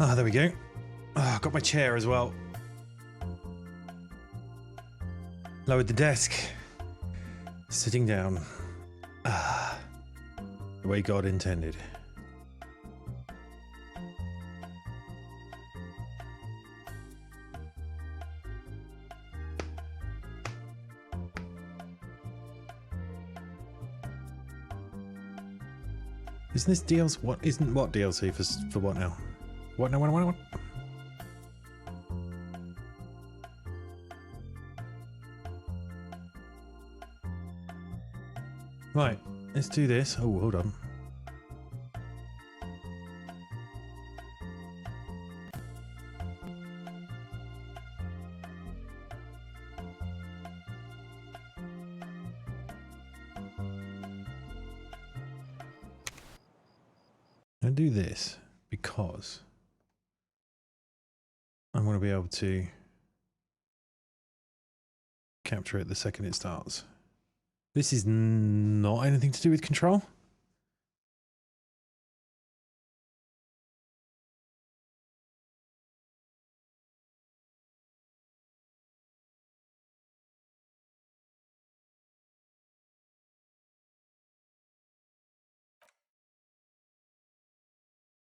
Ah, there we go. Ah, got my chair as well. Lowered the desk. Sitting down. Ah, the way God intended. Isn't this DLC? What isn't what DLC for what now? What now? What? Right, let's do this. Oh, hold on. And do this because I want to be able to capture it the second it starts. This is not anything to do with control.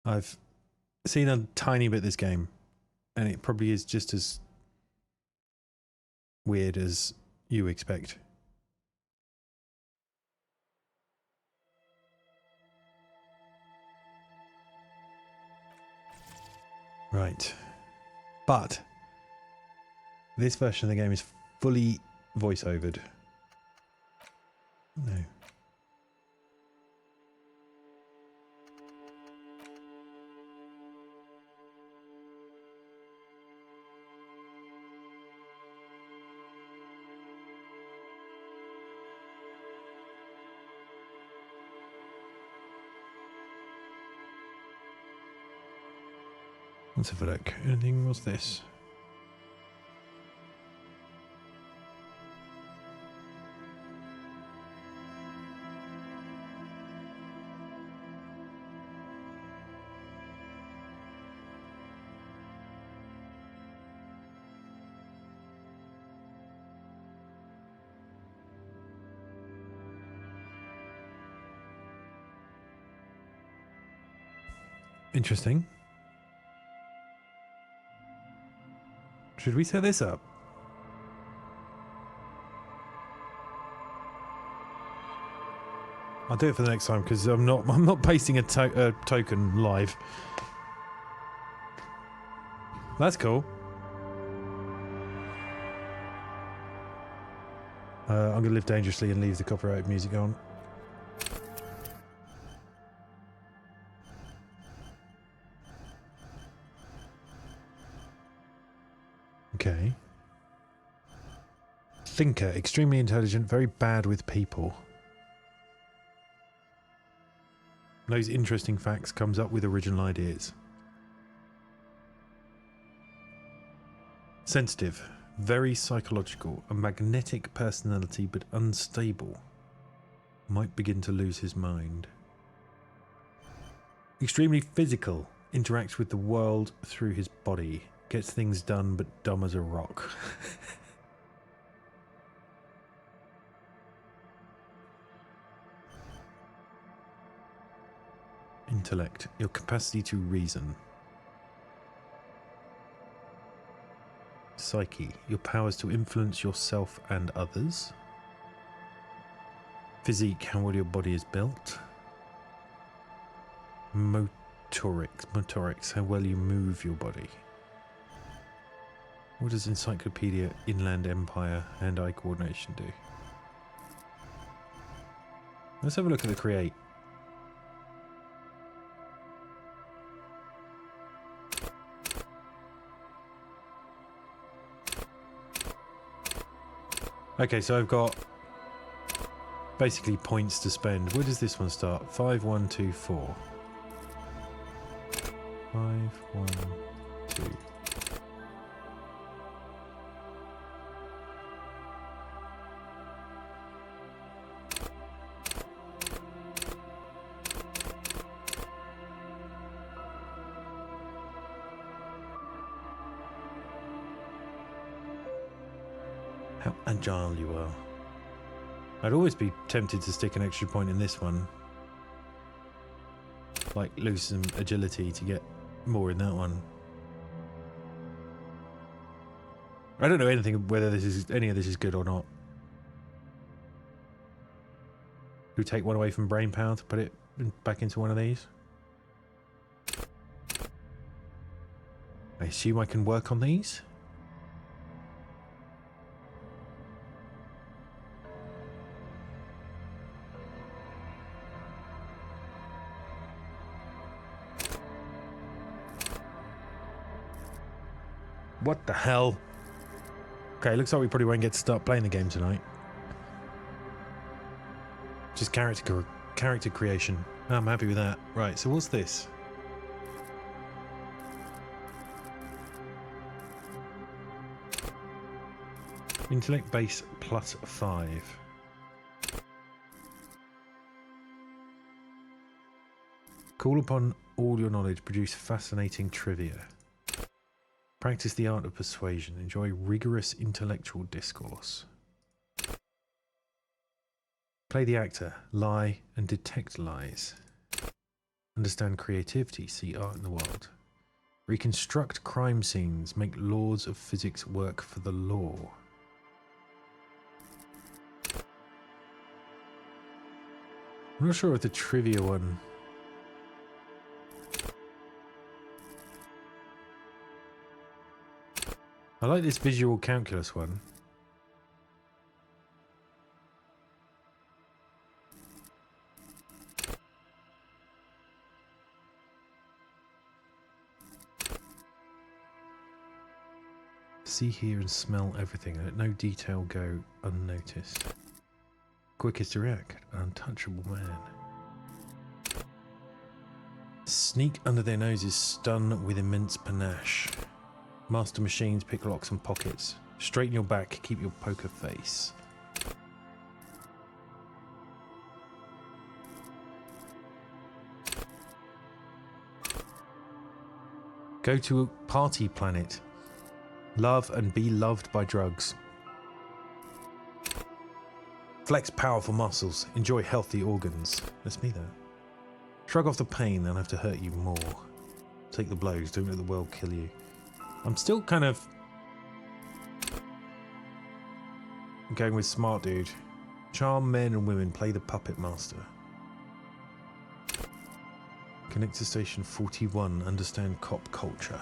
I've seen a tiny bit of this game, and it probably is just as weird as you expect. Right. But this version of the game is fully voice-overed. No. Let's have a look. Anything? What's this? Interesting. Should we set this up? I'll do it for the next time because I'm not pasting a token live. That's cool. I'm going to live dangerously and leave the copyright music on. Okay. Thinker, extremely intelligent, very bad with people. Knows interesting facts, comes up with original ideas. Sensitive, very psychological, a magnetic personality but unstable. Might begin to lose his mind. Extremely physical, interacts with the world through his body. Gets things done, but dumb as a rock. Intellect, your capacity to reason. Psyche, your powers to influence yourself and others. Physique, how well your body is built. Motorics, how well you move your body. What does Encyclopedia, Inland Empire, hand-eye coordination do? Let's have a look at the create. Okay, so I've got basically points to spend. Where does this one start? 5, 1, 2, 4. 5, 1, 2. How agile you are. I'd always be tempted to stick an extra point in this one. Like lose some agility to get more in that one. I don't know anything whether any of this is good or not. Do we take one away from brain power to put it back into one of these? I assume I can work on these. What the hell? Okay, looks like we probably won't get to start playing the game tonight. Just character creation. I'm happy with that. Right, so what's this? Intellect base +5. Call upon all your knowledge, produce fascinating trivia. Practice the art of persuasion. Enjoy rigorous intellectual discourse. Play the actor. Lie and detect lies. Understand creativity. See art in the world. Reconstruct crime scenes. Make laws of physics work for the law. I'm not sure if the trivia one... I like this visual calculus one. See, hear and smell everything. Let no detail go unnoticed. Quickest to react. An untouchable man. Sneak under their noses, stun with immense panache. Master machines, pick locks and pockets. Straighten your back, keep your poker face. Go to a party planet. Love and be loved by drugs. Flex powerful muscles. Enjoy healthy organs. That's me there. Shrug off the pain, they'll have to hurt you more. Take the blows, don't let the world kill you. I'm still kind of going with smart dude. Charm men and women, play the puppet master. Connect to station 41, understand cop culture.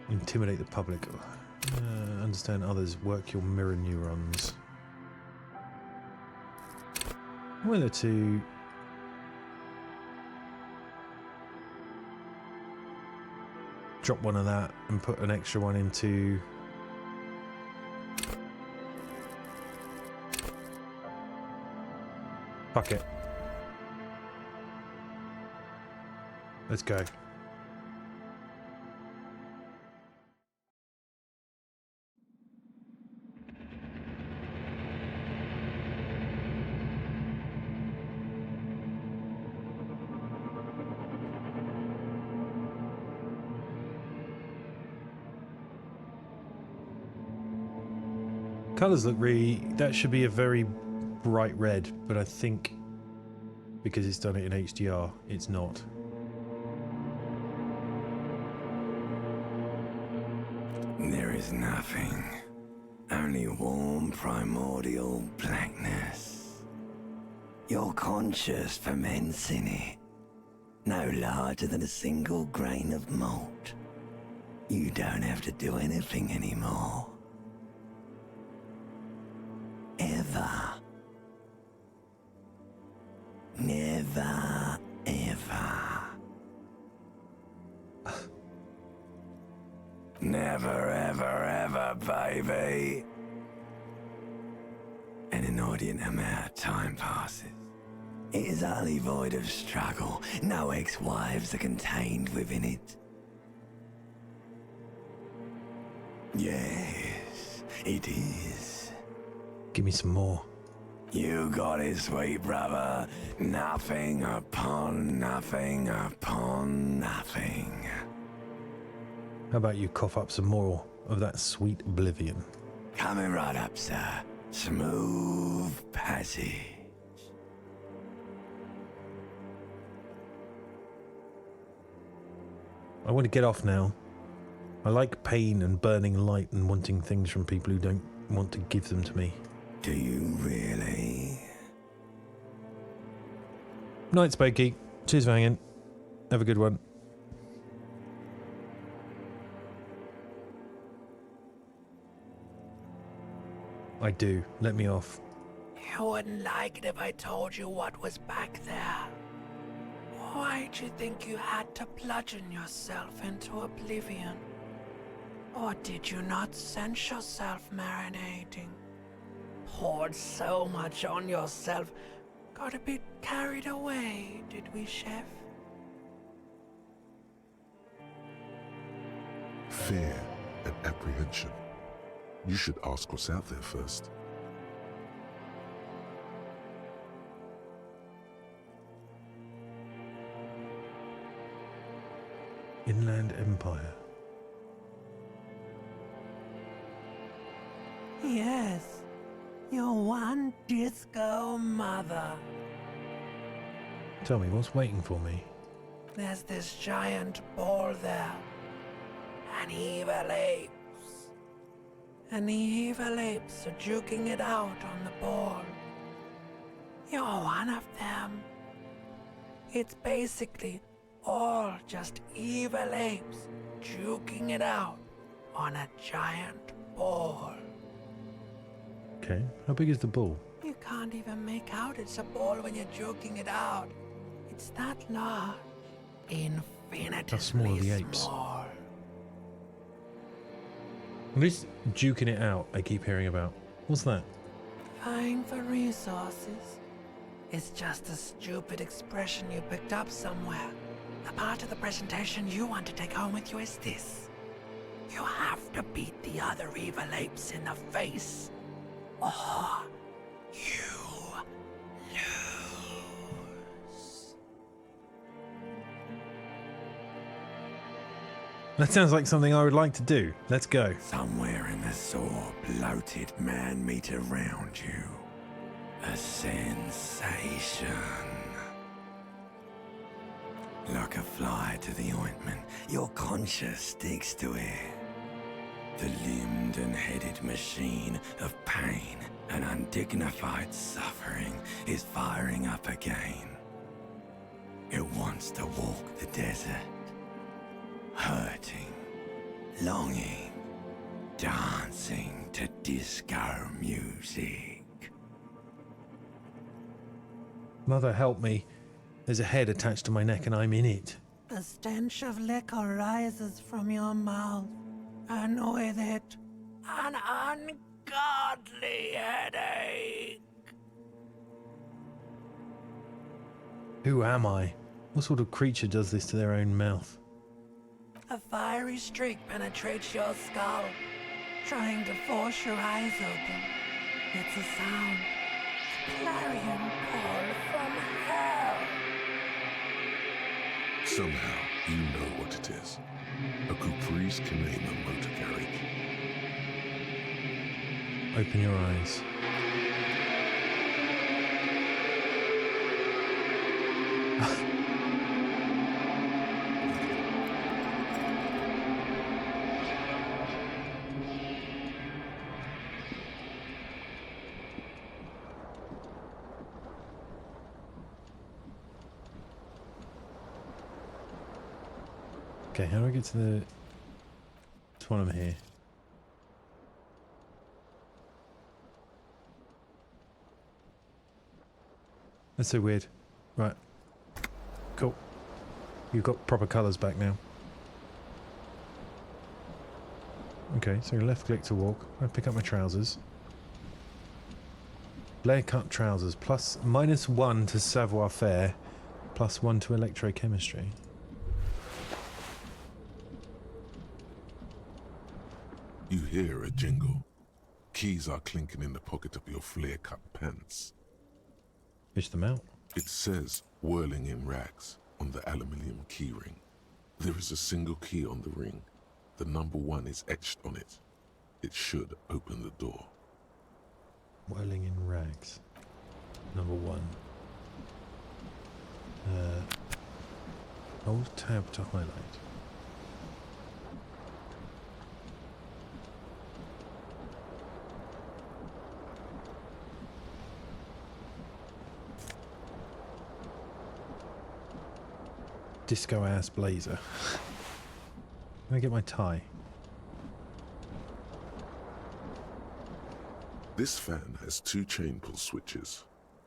Intimidate the public. Understand others, work your mirror neurons. Whether to... drop one of that and put an extra one into... Fuck it. Let's go. Colours look really... that should be a very bright red, but I think because it's done it in HDR, it's not. There is nothing. Only warm primordial blackness. You're conscious ferments in it. No larger than a single grain of malt. You don't have to do anything anymore. Ever. Never, ever. Never, ever, ever, baby. An inordinate amount of time passes. It is utterly void of struggle. No ex-wives are contained within it. Yes, it is. Give me some more. You got it, sweet brother. Nothing upon nothing upon nothing. How about you cough up some more of that sweet oblivion? Coming right up, sir. Smooth passage. I want to get off now. I like pain and burning light and wanting things from people who don't want to give them to me. Do you really? Night, Spokey. Cheers for hanging. Have a good one. I do. Let me off. You wouldn't like it if I told you what was back there. Why'd you think you had to bludgeon yourself into oblivion? Or did you not sense yourself marinating? Poured so much on yourself, got a bit carried away, did we, Chef? Fear and apprehension. You should ask what's out there first. Inland Empire. Yes, your one disco mother. Tell me, what's waiting for me? There's this giant ball there. An evil apes. And the evil apes are juking it out on the ball. You're one of them. It's basically all just evil apes juking it out on a giant ball. Okay, how big is the ball? You can't even make out it's a ball when you're joking it out. It's that large. Infinitely How small are the apes? small. And this duking it out I keep hearing about. What's that? Vying for resources. It's just a stupid expression you picked up somewhere. The part of the presentation you want to take home with you is this. You have to beat the other evil apes in the face, or you lose. That sounds like something I would like to do. Let's go. Somewhere in the sore, bloated man meat around you. A sensation. Like a fly to the ointment, your conscience sticks to it. The limbed and headed machine of pain and undignified suffering is firing up again. It wants to walk the desert, hurting, longing, dancing to disco music. Mother, help me. There's a head attached to my neck and I'm in it. The stench of liquor rises from your mouth, and with it, an ungodly headache. Who am I? What sort of creature does this to their own mouth? A fiery streak penetrates your skull, trying to force your eyes open. It's a sound, a clarion call from hell. Somehow, you know what it is. A Caprice Canema motor garage. Open your eyes. Okay, how do I get to the... It's one of them here. That's so weird. Right. Cool. You've got proper colours back now. Okay, so left click to walk. I pick up my trousers. Blair cut trousers. -1 to savoir faire. +1 to electrochemistry. You hear a jingle. Keys are clinking in the pocket of your flare-cut pants. Fish them out. It says whirling in rags on the aluminium keyring. There is a single key on the ring. The number 1 is etched on it. It should open the door. Whirling in rags. Number 1. Hold tab to highlight. Disco ass blazer. Can I get my tie? This fan has 2 chain pull switches.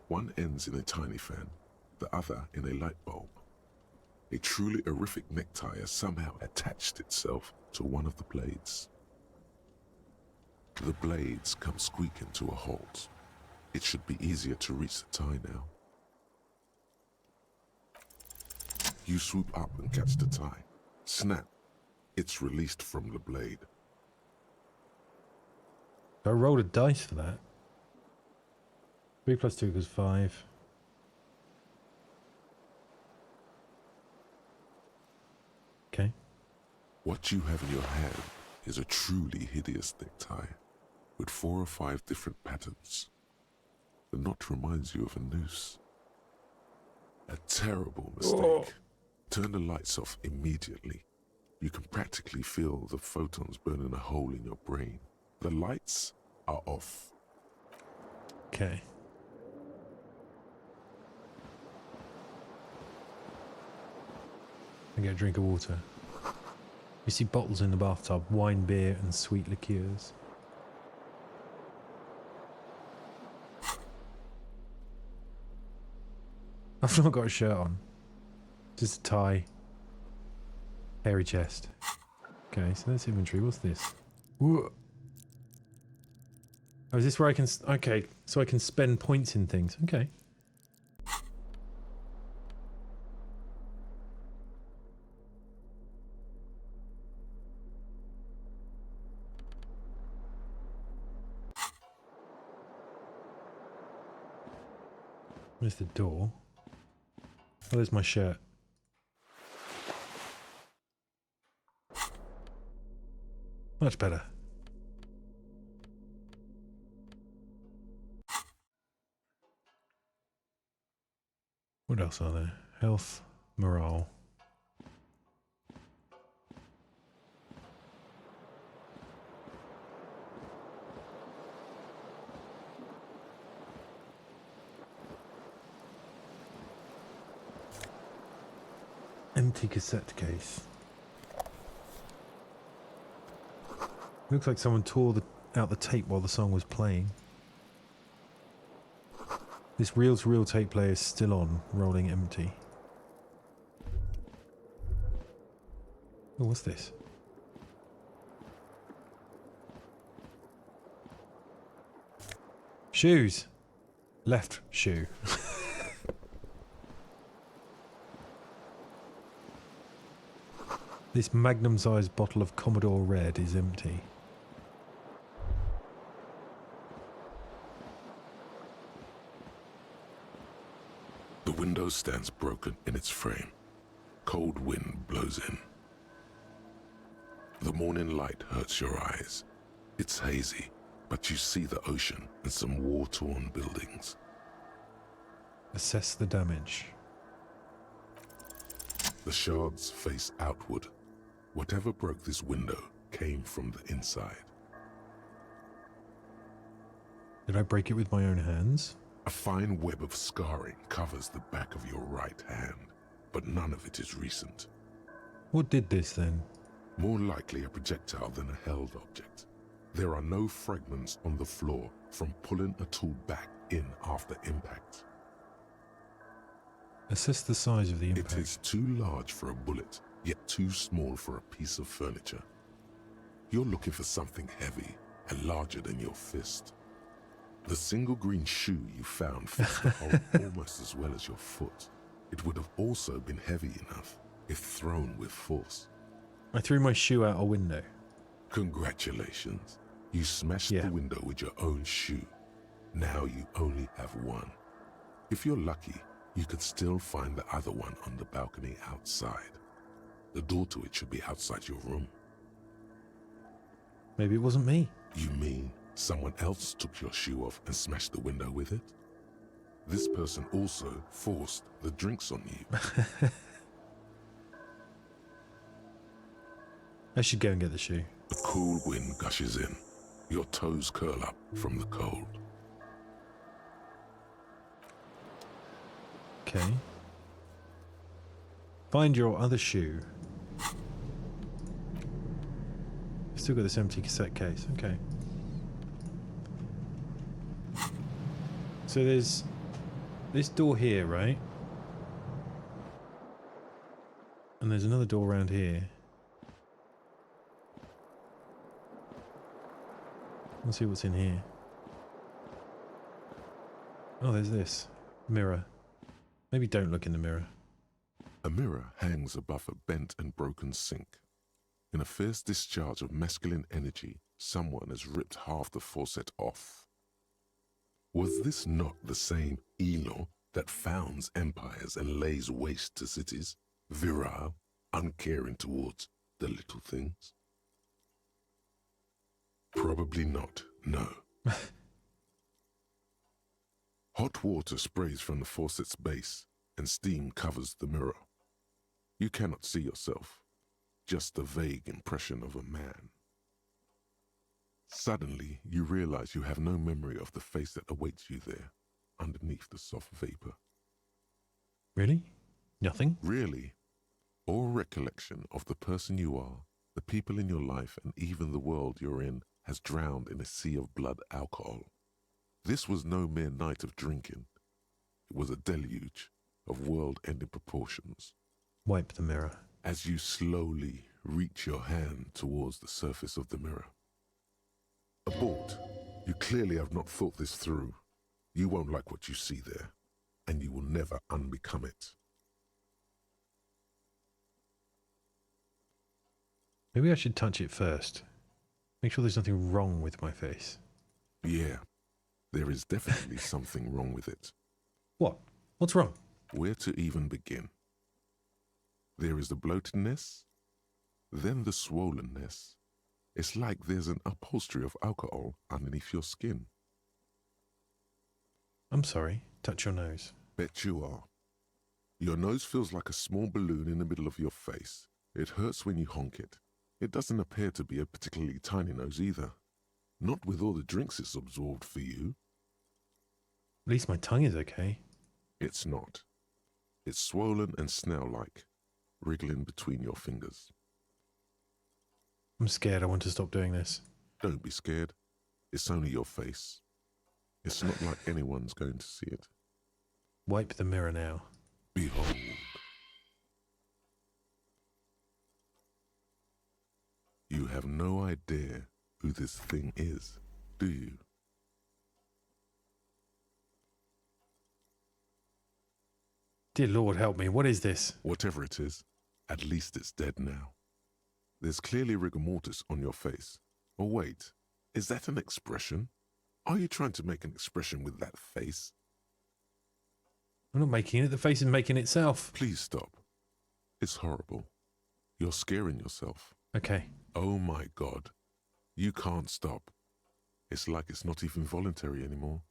One ends in a tiny fan, the other in a light bulb. A truly horrific necktie has somehow attached itself to one of the blades. The blades come squeaking to a halt. It should be easier to reach the tie now. You swoop up and catch the tie. Snap. It's released from the blade. I rolled a dice for that. 3 plus 2 equals 5. Okay. What you have in your hand is a truly hideous necktie with 4 or 5 different patterns. The knot reminds you of a noose. A terrible mistake. Oh. Turn the lights off immediately. You can practically feel the photons burning a hole in your brain. The lights are off. Okay. I get a drink of water. You see bottles in the bathtub, wine, beer and sweet liqueurs. I've not got a shirt on. Just a tie. Hairy chest. Okay, so that's inventory. What's this? Whoa. Oh, is this where I can... Okay, so I can spend points in things. Okay. Where's the door? Oh, there's my shirt. Much better. What else are there? Health, morale. Empty cassette case. Looks like someone tore out the tape while the song was playing. This reel-to-reel tape player is still on, rolling empty. Oh, what's this? Shoes! Left shoe. This magnum-sized bottle of Commodore Red is empty. The window stands broken in its frame. Cold wind blows in. The morning light hurts your eyes. It's hazy, but you see the ocean and some war-torn buildings. Assess the damage. The shards face outward. Whatever broke this window came from the inside. Did I break it with my own hands? A fine web of scarring covers the back of your right hand, but none of it is recent. What did this then? More likely a projectile than a held object. There are no fragments on the floor from pulling a tool back in after impact. Assess the size of the impact. It is too large for a bullet, yet too small for a piece of furniture. You're looking for something heavy and larger than your fist. The single green shoe you found fits the hole almost as well as your foot. It would have also been heavy enough if thrown with force. I threw my shoe out a window. Congratulations. You smashed Yeah. the window with your own shoe. Now you only have one. If you're lucky, you could still find the other one on the balcony outside. The door to it should be outside your room. Maybe it wasn't me. You mean someone else took your shoe off and smashed the window with it? This person also forced the drinks on you. I should go and get the shoe. A cool wind gushes in. Your toes curl up from the cold. Okay. Find your other shoe. Still got this empty cassette case. Okay. So there's this door here, right? And there's another door around here. Let's see what's in here. Oh, there's this. Mirror. Maybe don't look in the mirror. A mirror hangs above a bent and broken sink. In a fierce discharge of masculine energy, someone has ripped half the faucet off. Was this not the same Elo that founds empires and lays waste to cities, virile, uncaring towards the little things? Probably not, no. Hot water sprays from the faucet's base, and steam covers the mirror. You cannot see yourself, just a vague impression of a man. Suddenly, you realize you have no memory of the face that awaits you there, underneath the soft vapor. Really? Nothing? Really, all recollection of the person you are, the people in your life, and even the world you're in has drowned in a sea of blood alcohol. This was no mere night of drinking. It was a deluge of world-ending proportions. Wipe the mirror. As you slowly reach your hand towards the surface of the mirror. Abort. You clearly have not thought this through. You won't like what you see there, and you will never unbecome it. Maybe I should touch it first. Make sure there's nothing wrong with my face. Yeah, there is definitely something wrong with it. What? What's wrong? Where to even begin? There is the bloatedness, then the swollenness. It's like there's an upholstery of alcohol underneath your skin. I'm sorry. Touch your nose. Bet you are. Your nose feels like a small balloon in the middle of your face. It hurts when you honk it. It doesn't appear to be a particularly tiny nose either. Not with all the drinks it's absorbed for you. At least my tongue is okay. It's not. It's swollen and snail-like, wriggling between your fingers. I'm scared. I want to stop doing this. Don't be scared. It's only your face. It's not like anyone's going to see it. Wipe the mirror now. Behold. You have no idea who this thing is, do you? Dear Lord, help me. What is this? Whatever it is, at least it's dead now. There's clearly rigor mortis on your face. Or wait, is that an expression? Are you trying to make an expression with that face? I'm not making it. The face is making itself. Please stop. It's horrible. You're scaring yourself. Okay. Oh my God. You can't stop. It's like it's not even voluntary anymore.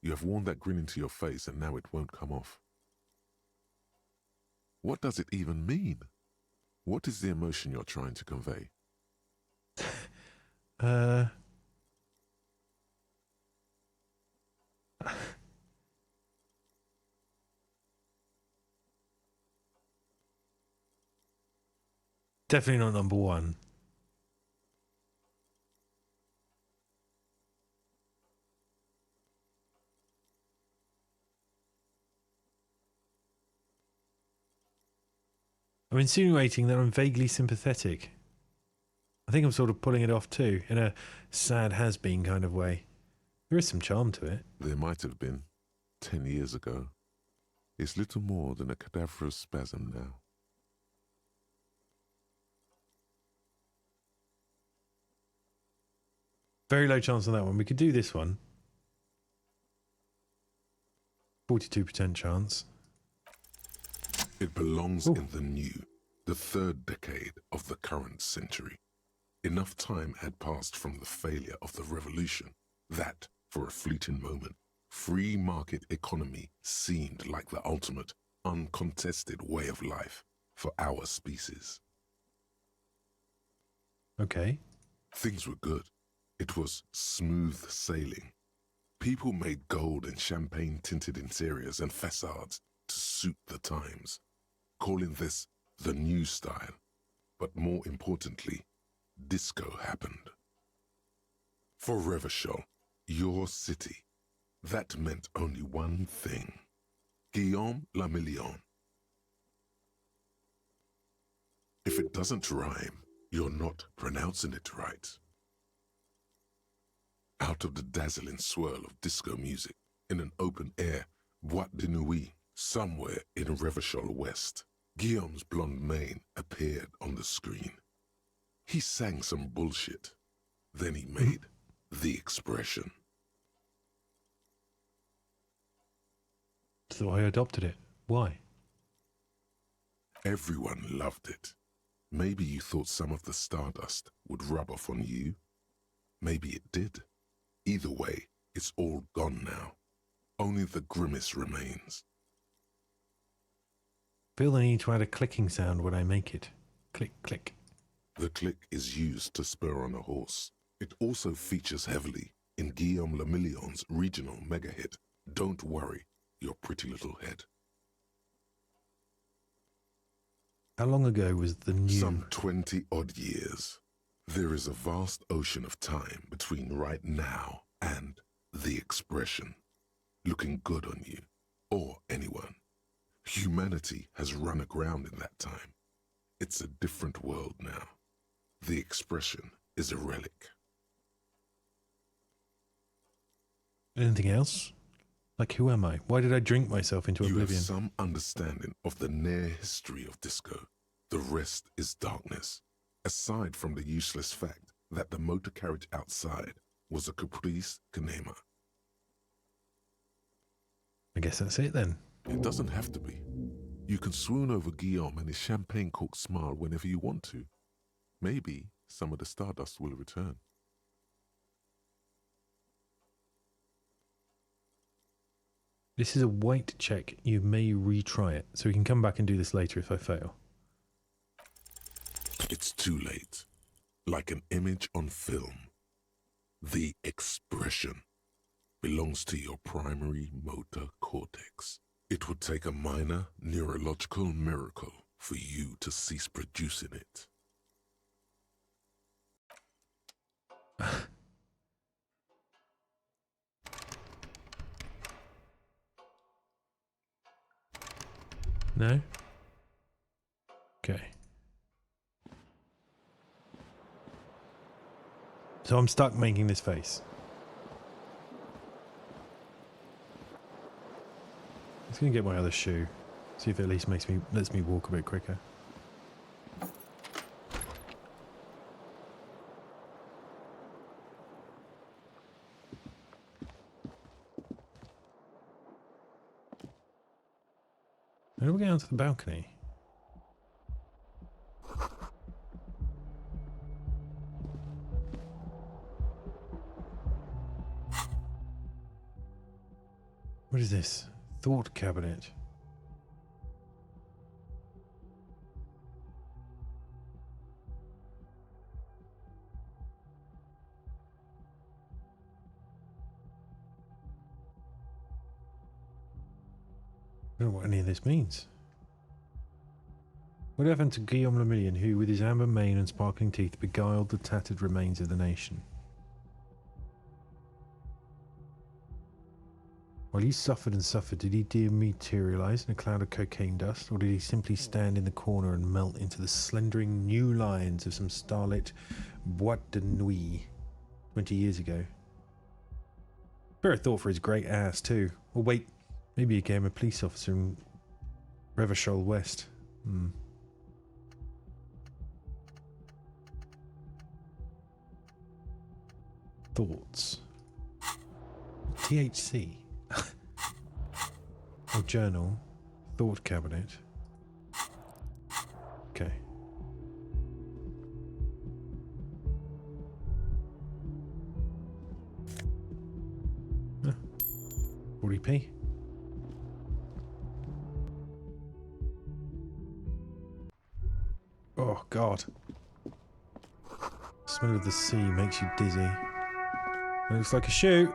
You have worn that grin into your face and now it won't come off. What does it even mean? What is the emotion you're trying to convey? Definitely not number one. I'm insinuating that I'm vaguely sympathetic. I think I'm sort of pulling it off too, in a sad has-been kind of way. There is some charm to it. There might have been 10 years ago. It's little more than a cadaverous spasm now. Very low chance on that one. We could do this one. 42% chance. It belongs Ooh. in the new, the third decade of the current century. Enough time had passed from the failure of the revolution that, for a fleeting moment, free market economy seemed like the ultimate, uncontested way of life for our species. Okay. Things were good. It was smooth sailing. People made gold and champagne-tinted interiors and facades to suit the times, calling this the new style. But more importantly, disco happened. For Revachol, your city, that meant only one thing. Guillaume le Million. If it doesn't rhyme, you're not pronouncing it right. Out of the dazzling swirl of disco music, in an open-air boîte de nuit somewhere in Revachol West, Guillaume's blonde mane appeared on the screen. He sang some bullshit. Then he made the expression. So I adopted it. Why? Everyone loved it. Maybe you thought some of the stardust would rub off on you. Maybe it did. Either way, it's all gone now. Only the grimace remains. Feel the need to add a clicking sound when I make it. Click, click. The click is used to spur on a horse. It also features heavily in Guillaume le Million's regional mega hit, Don't Worry, Your Pretty Little Head. How long ago was the new... Some 20-odd years. There is a vast ocean of time between right now and the expression. Looking good on you, or anyone. Humanity has run aground in that time. It's a different world now. The expression is a relic. Anything else? Like, who am I? Why did I drink myself into You have oblivion? some understanding of the near history of disco. The rest is darkness. Aside from the useless fact that the motor carriage outside was a caprice cinema. I guess that's it then. It doesn't have to be. You can swoon over Guillaume and his champagne-corked smile whenever you want to. Maybe some of the stardust will return. This is a white check. You may retry it. So we can come back and do this later if I fail. It's too late. Like an image on film. The expression belongs to your primary motor cortex. It would take a minor neurological miracle for you to cease producing it. No? Okay. So I'm stuck making this face. I'm just gonna get my other shoe. See if it at least lets me walk a bit quicker. How do we get onto the balcony? What is this? Thought cabinet. I don't know what any of this means. What happened to Guillaume le Million, who, with his amber mane and sparkling teeth, beguiled the tattered remains of the nation? While he suffered and suffered, did he dematerialize in a cloud of cocaine dust, or did he simply stand in the corner and melt into the slendering new lines of some starlit boîte de nuit 20 years ago? Spare a thought for his great ass, too. Or wait, maybe he became a police officer in Revachol West. Thoughts. THC. Or journal. Thought cabinet. Okay. creepy. Oh, God. The smell of the sea makes you dizzy. It looks like a shoe.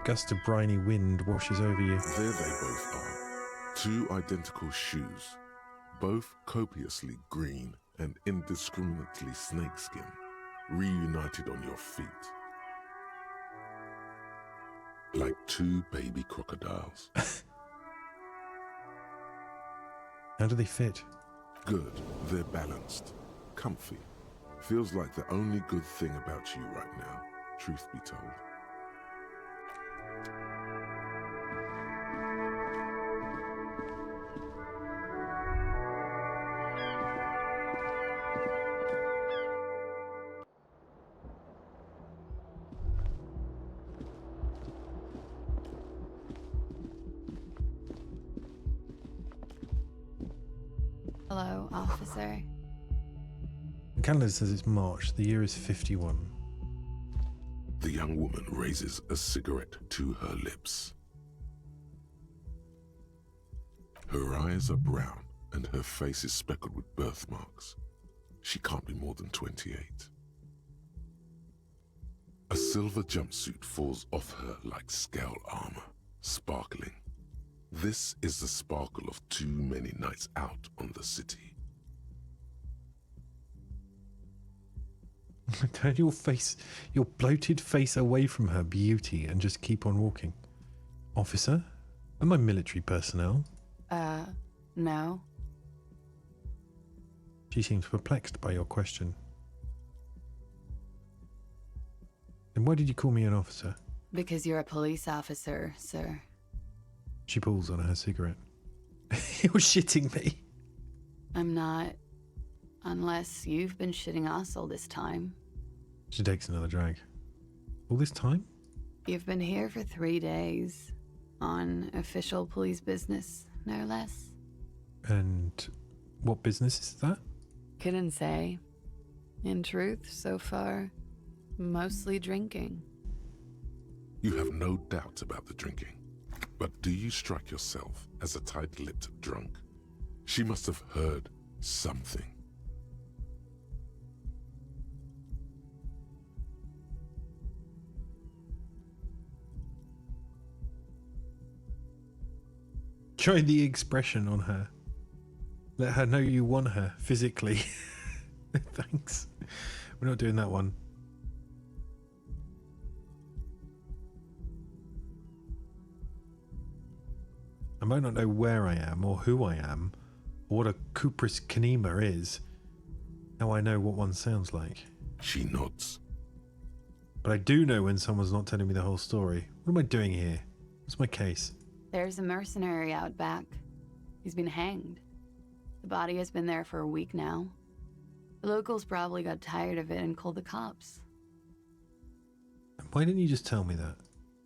Gust of briny wind washes over you. There they both are. Two identical shoes, both copiously green and indiscriminately snakeskin, reunited on your feet. Like two baby crocodiles. How do they fit? Good, they're balanced, comfy. Feels like the only good thing about you right now, truth be told. Hello, officer. The calendar says it's March. The year is 51. The young woman raises a cigarette to her lips. Her eyes are brown and her face is speckled with birthmarks. She can't be more than 28. A silver jumpsuit falls off her like scale armor, sparkling. This is the sparkle of too many nights out on the city. Turn your face, your bloated face away from her beauty and just keep on walking. Officer? Am I military personnel? No. She seems perplexed by your question. Then why did you call me an officer? Because you're a police officer, sir. She pulls on her cigarette. You're shitting me. I'm not. Unless you've been shitting us all this time. She takes another drag. All this time? You've been here for 3 days. On official police business, no less. And what business is that? Couldn't say. In truth, so far, mostly drinking. You have no doubt about the drinking. But do you strike yourself as a tight-lipped drunk? She must have heard something. Try the expression on her. Let her know you want her physically. Thanks. We're not doing that one. I might not know where I am or who I am or what a Cupris Canema is. How I know what one sounds like. She nods. But I do know when someone's not telling me the whole story. What am I doing here? What's my case? There's a mercenary out back. He's been hanged. The body has been there for a week now. The locals probably got tired of it and called the cops. Why didn't you just tell me that?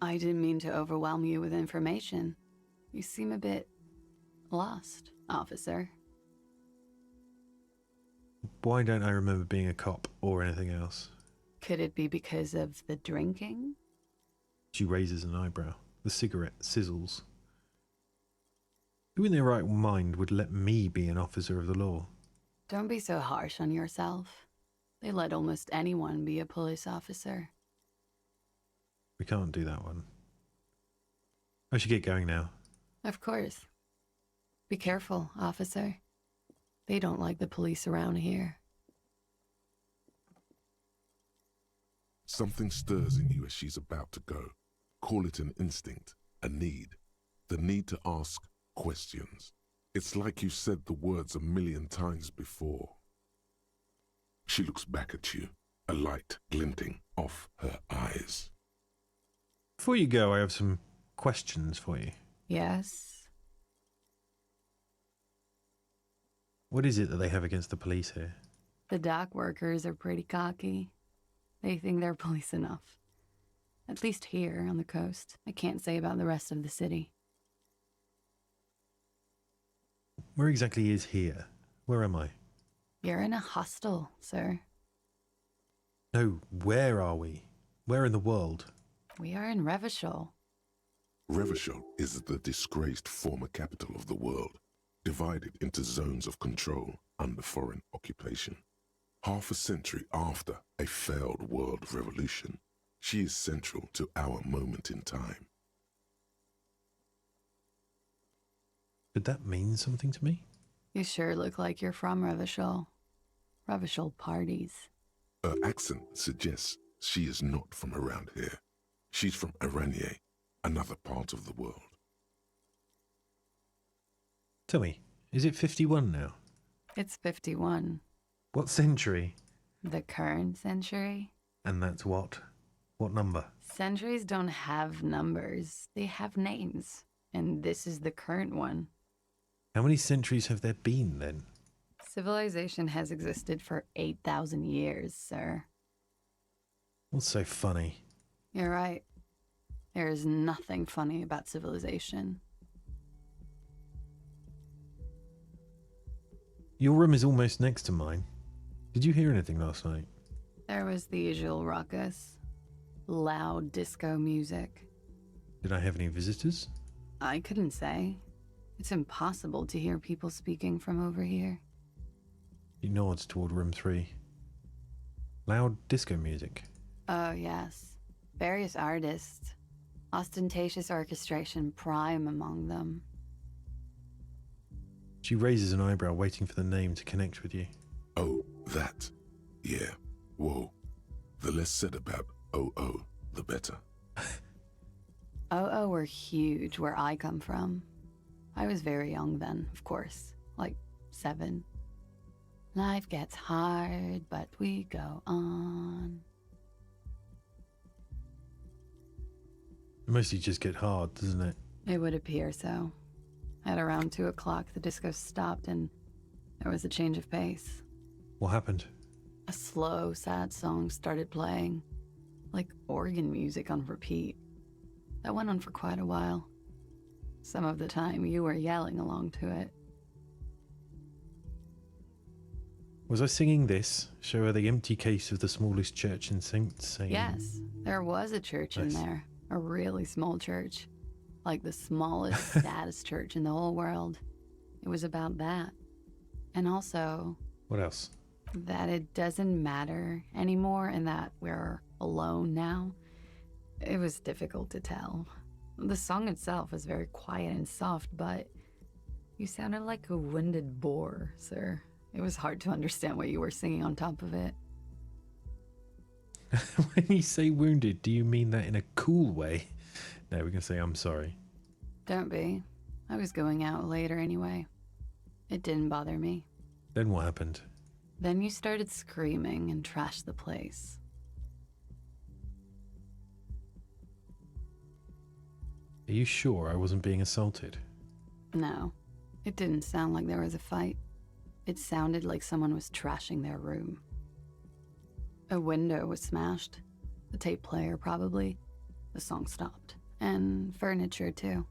I didn't mean to overwhelm you with information. You seem a bit lost, officer. Why don't I remember being a cop or anything else? Could it be because of the drinking? She raises an eyebrow. The cigarette sizzles. Who in their right mind would let me be an officer of the law? Don't be so harsh on yourself. They let almost anyone be a police officer. We can't do that one. I should get going now. Of course. Be careful, officer. They don't like the police around here. Something stirs in you as she's about to go. Call it an instinct, a need. The need to ask questions. It's like you said the words 1,000,000 times before. She looks back at you, a light glinting off her eyes. Before you go, I have some questions for you. Yes? What is it that they have against the police here? The dock workers are pretty cocky. They think they're police enough. At least here on the coast. I can't say about the rest of the city. Where exactly is here? Where am I? You're in a hostel, sir. No, where are we? Where in the world? We are in Revachol. Revachol is the disgraced former capital of the world, divided into zones of control under foreign occupation. Half a century after a failed world revolution, she is central to our moment in time. Did that mean something to me? You sure look like you're from Revachol. Revachol parties. Her accent suggests she is not from around here. She's from Aranier, another part of the world. Tell me, is it 51 now? It's 51. What century? The current century? And that's what? What number? Centuries don't have numbers. They have names. And this is the current one. How many centuries have there been then? Civilization has existed for 8,000 years, sir. What's so funny? You're right. There is nothing funny about civilization. Your room is almost next to mine. Did you hear anything last night? There was the usual ruckus. Loud disco music. Did I have any visitors? I couldn't say. It's impossible to hear people speaking from over here. He nods toward room 3. Loud disco music. Oh, yes. Various artists. Ostentatious orchestration prime among them. She raises an eyebrow, waiting for the name to connect with you. Oh, that. Yeah. Whoa. The less said about OO, the better. OO were huge where I come from. I was very young then, of course. Like 7. Life gets hard, but we go on. It mostly just get hard, doesn't it? It would appear so. At around 2 o'clock, the disco stopped and there was a change of pace. What happened? A slow, sad song started playing, like organ music on repeat. That went on for quite a while. Some of the time, you were yelling along to it. Was I singing this? Show her the empty case of the smallest church in Saint Saint. Yes, there was a church in Nice. there. A really small church. Like the smallest, saddest church in the whole world. It was about that. And also, What else? that it doesn't matter anymore and that we're alone now. It was difficult to tell. The song itself was very quiet and soft, but you sounded like a wounded boar, sir. It was hard to understand what you were singing on top of it. When you say wounded, do you mean that in a cool way? No, we can say I'm sorry. Don't be. I was going out later anyway. It didn't bother me. Then what happened? Then you started screaming and trashed the place. Are you sure I wasn't being assaulted? No, it didn't sound like there was a fight. It sounded like someone was trashing their room. A window was smashed. The tape player, probably. The song stopped. And furniture, too.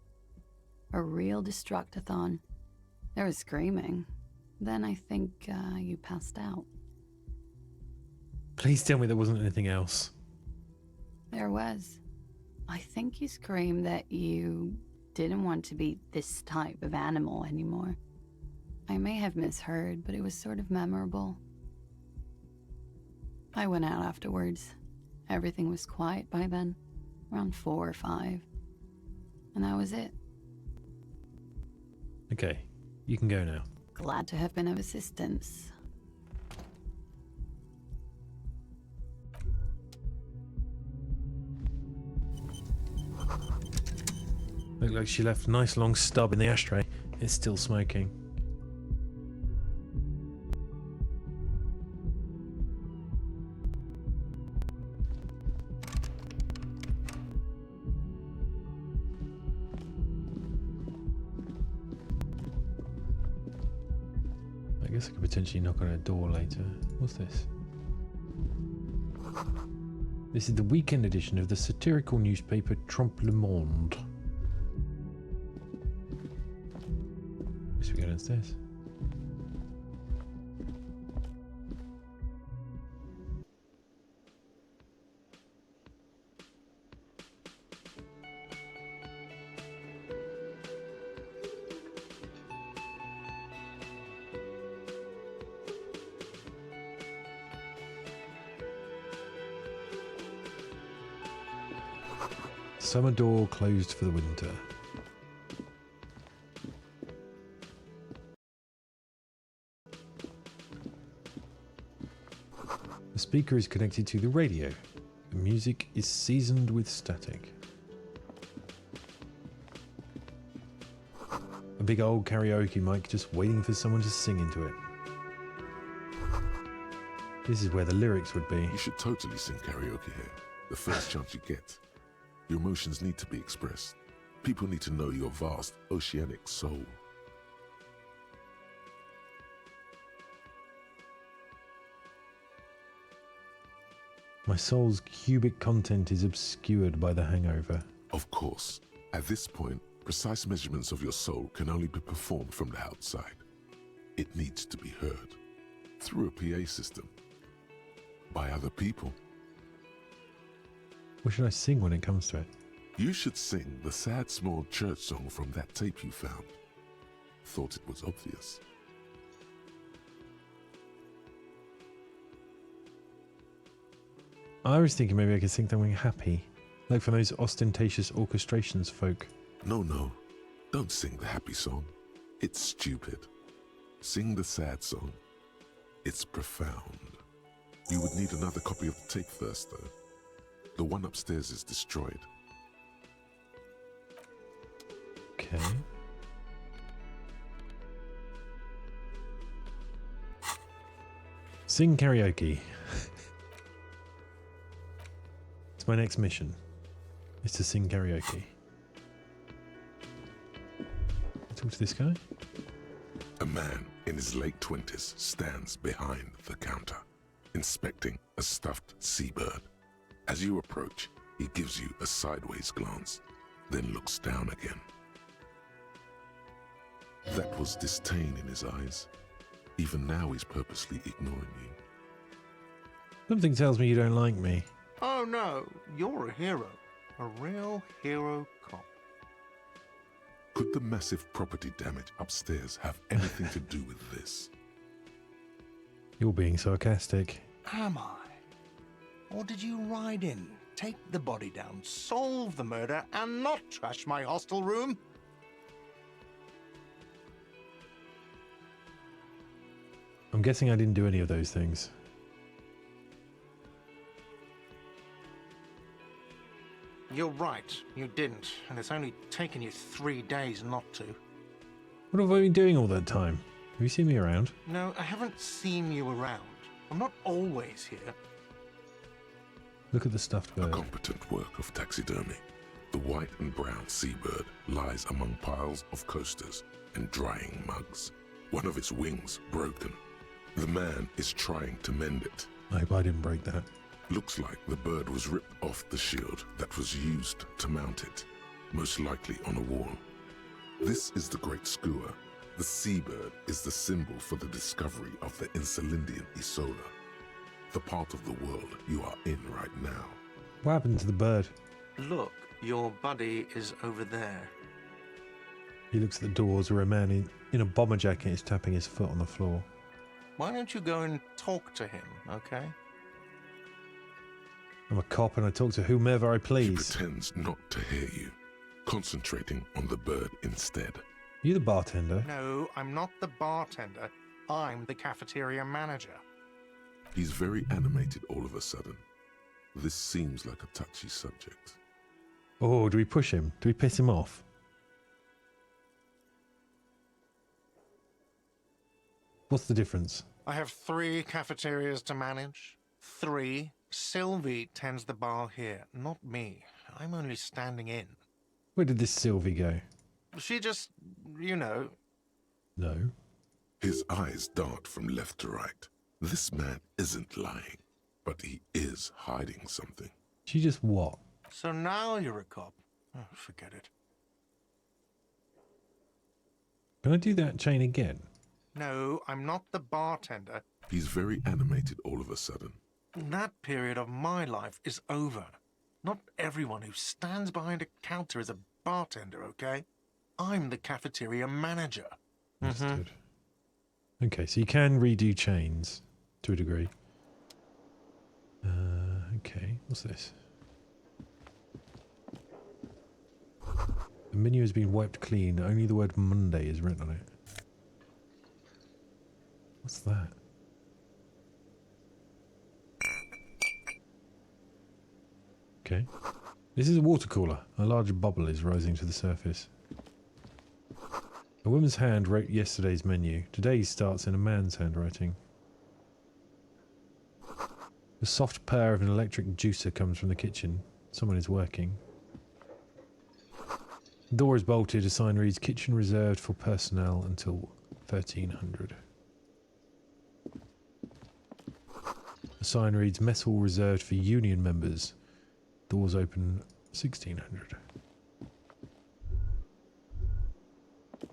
A real destructathon. There was screaming. Then I think you passed out. Please tell me there wasn't anything else. There was. I think you screamed that you didn't want to be this type of animal anymore. I may have misheard, but it was sort of memorable. I went out afterwards. Everything was quiet by then, around 4 or 5. And that was it. Okay, you can go now. Glad to have been of assistance. Looked like she left a nice long stub in the ashtray. It's still smoking. I guess I could potentially knock on her door later. What's this? This is the weekend edition of the satirical newspaper Trompe le Monde. Guess we go downstairs. Summer door closed for the winter. The speaker is connected to the radio. The music is seasoned with static. A big old karaoke mic just waiting for someone to sing into it. This is where the lyrics would be. You should totally sing karaoke here, the first chance you get. Your emotions need to be expressed. People need to know your vast, oceanic soul. My soul's cubic content is obscured by the hangover. Of course, at this point, precise measurements of your soul can only be performed from the outside. It needs to be heard through a PA system by other people. What should I sing when it comes to it? You should sing the sad small church song from that tape you found. Thought it was obvious. I was thinking maybe I could sing something happy, like from those ostentatious orchestrations folk. No, don't sing the happy song. It's stupid. Sing the sad song. It's profound. You would need another copy of the tape first, though. The one upstairs is destroyed. Okay. Sing karaoke. It's my next mission. Is to sing karaoke. Talk to this guy. A man in his late 20s stands behind the counter, inspecting a stuffed seabird. As you approach, he gives you a sideways glance, then looks down again. That was disdain in his eyes. Even now he's purposely ignoring you. Something tells me you don't like me. Oh no, you're a hero. A real hero cop. Could the massive property damage upstairs have anything to do with this? You're being sarcastic. Am I? Or did you ride in, take the body down, solve the murder, and not trash my hostel room? I'm guessing I didn't do any of those things. You're right, you didn't, and it's only taken you 3 days not to. What have I been doing all that time? Have you seen me around? No, I haven't seen you around. I'm not always here. Look at the stuffed A bird. competent work of taxidermy. The white and brown seabird lies among piles of coasters and drying mugs. One of its wings broken. The man is trying to mend it. I hope I didn't break that. Looks like the bird was ripped off the shield that was used to mount it, most likely on a wall. This is the Great Skua. The seabird is the symbol for the discovery of the Insulindian Isola, the part of the world you are in right now. What happened to the bird? Look, your buddy is over there. He looks at the doors where a man in a bomber jacket is tapping his foot on the floor. Why don't you go and talk to him, okay? I'm a cop and I talk to whomever I He please. pretends not to hear you, concentrating on the bird instead. You the bartender? No, I'm not the bartender. I'm the cafeteria manager. He's very animated all of a sudden. This seems like a touchy subject. Oh, do we push him? Do we piss him off? What's the difference? I have 3 cafeterias to manage. 3. Sylvie tends the bar here, not me. I'm only standing in. Where did this Sylvie go? She just, you know. No. His eyes dart from left to right. This man isn't lying, but he is hiding something. She just what? So now you're a cop. Oh, forget it. Can I do that chain again? No, I'm not the bartender. He's very animated all of a sudden. That period of my life is over. Not everyone who stands behind a counter is a bartender, okay? I'm the cafeteria manager. Understood. Okay, so you can redo chains to a degree. Okay, what's this? The menu has been wiped clean. Only the word Monday is written on it. What's that? Okay. This is a water cooler. A large bubble is rising to the surface. A woman's hand wrote yesterday's menu. Today's starts in a man's handwriting. The soft purr of an electric juicer comes from the kitchen. Someone is working. The door is bolted. A sign reads, "Kitchen reserved for personnel until 1300. A sign reads, "Mess hall reserved for union members. Doors open 1600.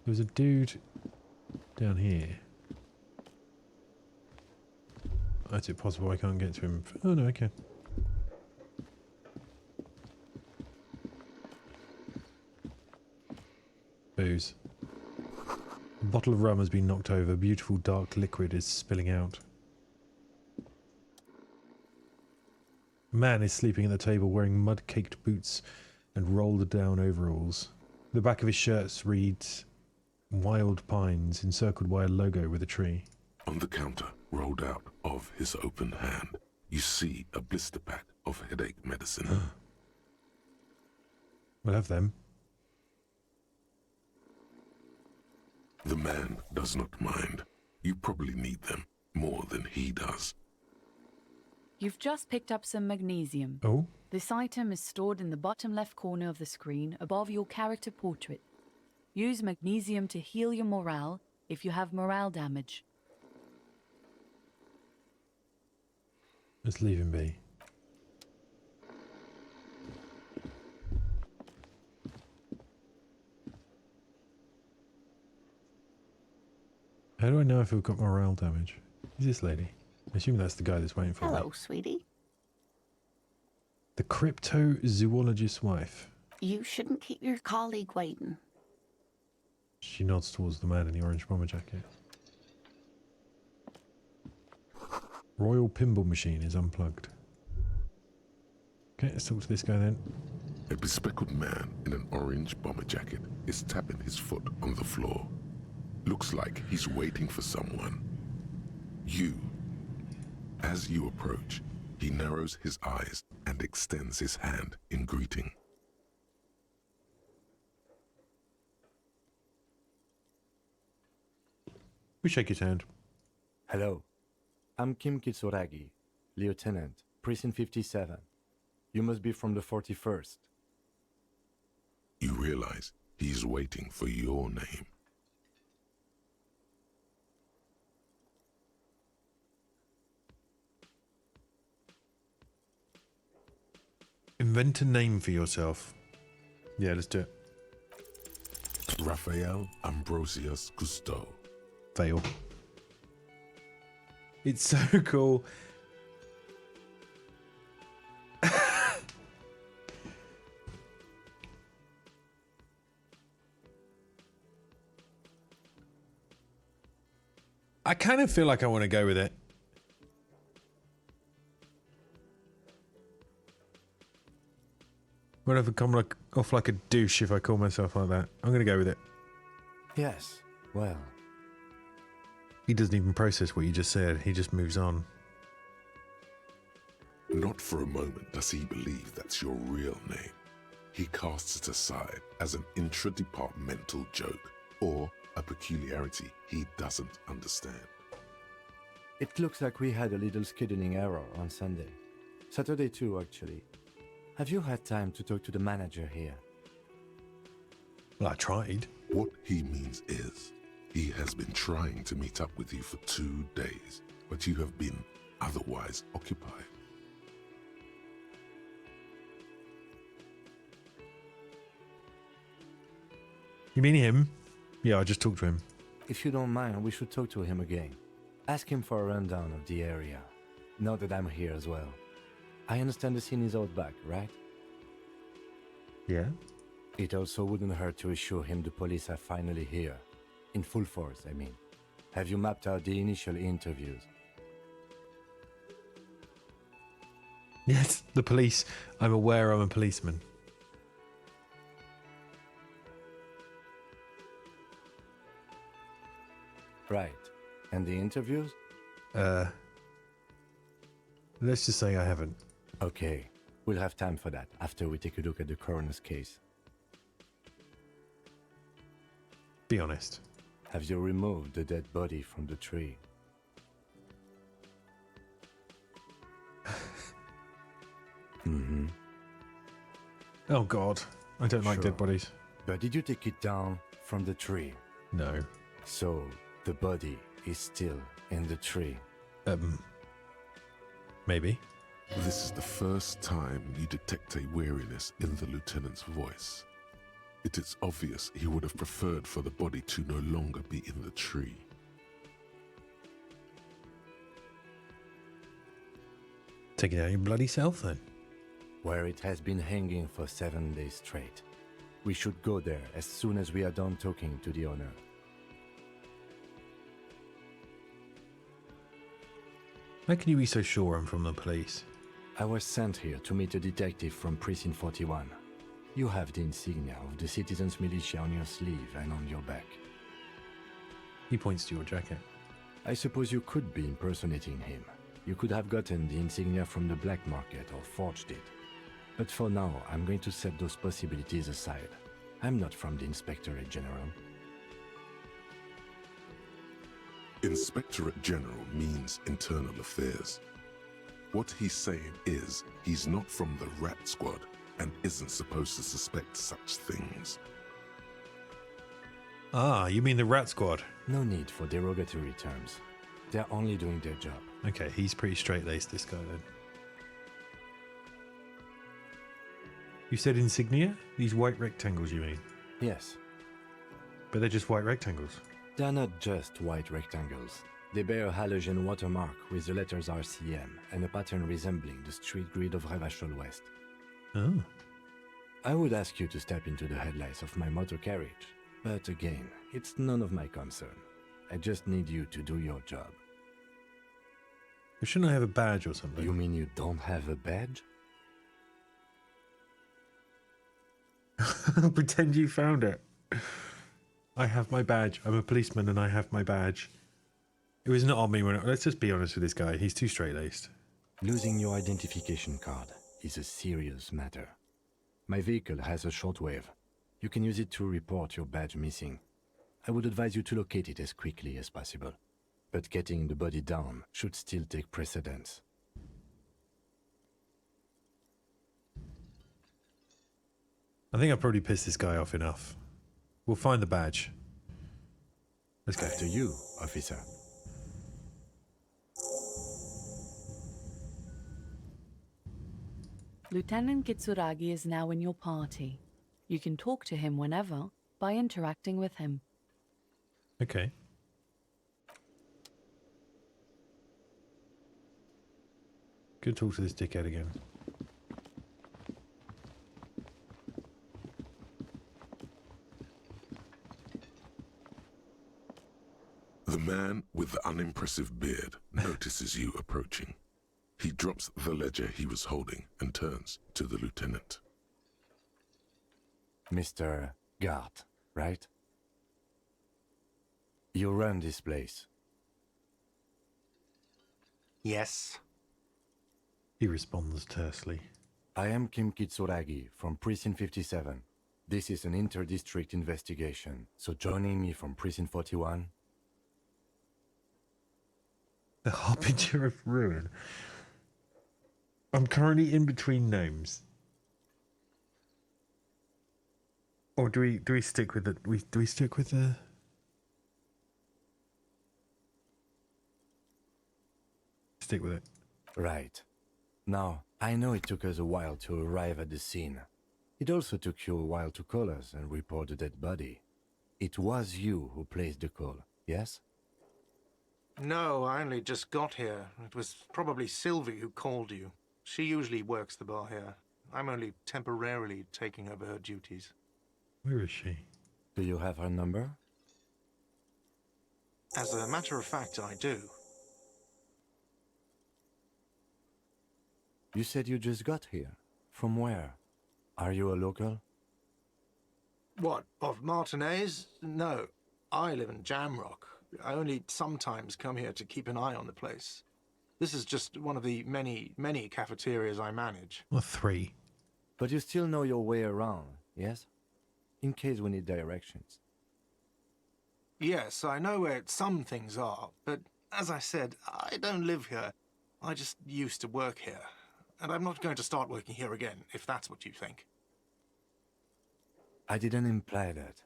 There's a dude down here. Is it possible I can't get to him? Oh no, I can. Booze. A bottle of rum has been knocked over. Beautiful dark liquid is spilling out. A man is sleeping at the table wearing mud-caked boots and rolled down overalls. The back of his shirt reads "Wild Pines" encircled by a logo with a tree. On the counter, rolled out of his open hand, you see a blister pack of headache medicine. We'll have them. The man does not mind. You probably need them more than he does. You've just picked up some magnesium. Oh? This item is stored in the bottom left corner of the screen above your character portrait. Use magnesium to heal your morale if you have morale damage. Let's leave him be. How do I know if we've got morale damage? Who's this lady? I assume that's the guy that's waiting for me. Hello, sweetie. The cryptozoologist's wife. You shouldn't keep your colleague waiting. She nods towards the man in the orange bomber jacket. Royal pinball machine is unplugged. Okay, let's talk to this guy then. A bespectacled man in an orange bomber jacket is tapping his foot on the floor. Looks like he's waiting for someone. You. As you approach, he narrows his eyes and extends his hand in greeting. We shake his hand. Hello. I'm Kim Kitsuragi, Lieutenant, Precinct 57. You must be from the 41st. You realize he's waiting for your name. Invent a name for yourself. Yeah, let's do it. Raphael Ambrosius Cousteau. Fail. It's so cool. I kind of feel like I want to go with it. Would I come off like a douche if I call myself like that? I'm going to go with it. Yes, well. He doesn't even process what you just said. He just moves on. Not for a moment does he believe that's your real name. He casts it aside as an intra-departmental joke or a peculiarity he doesn't understand. It looks like we had a little scheduling error on Sunday. Saturday too, actually. Have you had time to talk to the manager here? Well, I tried. What he means is, he has been trying to meet up with you for 2 days, but you have been otherwise occupied. You mean him? Yeah, I just talked to him. If you don't mind, we should talk to him again. Ask him for a rundown of the area. Now that I'm here as well. I understand the scene is out back, right? Yeah? It also wouldn't hurt to assure him the police are finally here. In full force, I mean. Have you mapped out the initial interviews? Yes, the police. I'm aware I'm a policeman. Right. And the interviews? Let's just say I haven't. Okay. We'll have time for that after we take a look at the coroner's case. Be honest. Have you removed the dead body from the tree? Mm-hmm. Oh God, I don't like Sure. dead bodies. But did you take it down from the tree? No. So, the body is still in the tree. Maybe. This is the first time you detect a weariness in the lieutenant's voice. It is obvious he would have preferred for the body to no longer be in the tree. Take it out your bloody self then. Where it has been hanging for 7 days straight. We should go there as soon as we are done talking to the owner. How can you be so sure I'm from the police? I was sent here to meet a detective from Precinct 41. You have the insignia of the Citizens Militia on your sleeve and on your back. He points to your jacket. I suppose you could be impersonating him. You could have gotten the insignia from the black market or forged it. But for now, I'm going to set those possibilities aside. I'm not from the Inspectorate General. Inspectorate General means internal affairs. What he's saying is he's not from the Rat Squad and isn't supposed to suspect such things. Ah, you mean the Rat Squad? No need for derogatory terms. They're only doing their job. Okay, he's pretty straight-laced, this guy then. You said insignia? These white rectangles, you mean? Yes, But they're just white rectangles. they're not just white rectangles. They bear a halogen watermark with the letters RCM and a pattern resembling the street grid of Revachol West. Oh. I would ask you to step into the headlights of my motor carriage, but again, it's none of my concern. I just need you to do your job. But shouldn't I have a badge or something? You mean you don't have a badge? Pretend you found it. I have my badge. I'm a policeman and I have my badge. It was not on me when... Let's just be honest with this guy. He's too straight-laced. Losing your identification card is a serious matter. My vehicle has a shortwave. You can use it to report your badge missing. I would advise you to locate it as quickly as possible. But getting the body down should still take precedence. I think I probably pissed this guy off enough. We'll find the badge. Let's go. After you, officer. Lieutenant Kitsuragi is now in your party. You can talk to him whenever by interacting with him. Okay. Good talk to this dickhead again. The man with the unimpressive beard notices you approaching. He drops the ledger he was holding and turns to the lieutenant. Mr. Gart, right? You run this place. Yes. He responds tersely. I am Kim Kitsuragi from Precinct 57. This is an inter-district investigation, so joining me from Precinct 41... The Harbinger of Ruin. I'm currently in between names. Or do we stick with it? Do we stick with the... Stick with it. Right. Now, I know it took us a while to arrive at the scene. It also took you a while to call us and report the dead body. It was you who placed the call, yes? No, I only just got here. It was probably Sylvie who called you. She usually works the bar here. I'm only temporarily taking over her duties. Where is she? Do you have her number? As a matter of fact, I do. You said you just got here. From where? Are you a local? What, of Martinez? No, I live in Jamrock. I only sometimes come here to keep an eye on the place. This is just one of the many, many cafeterias I manage. Well, 3. But you still know your way around, yes? In case we need directions. Yes, I know where some things are, but as I said, I don't live here. I just used to work here. And I'm not going to start working here again, if that's what you think. I didn't imply that.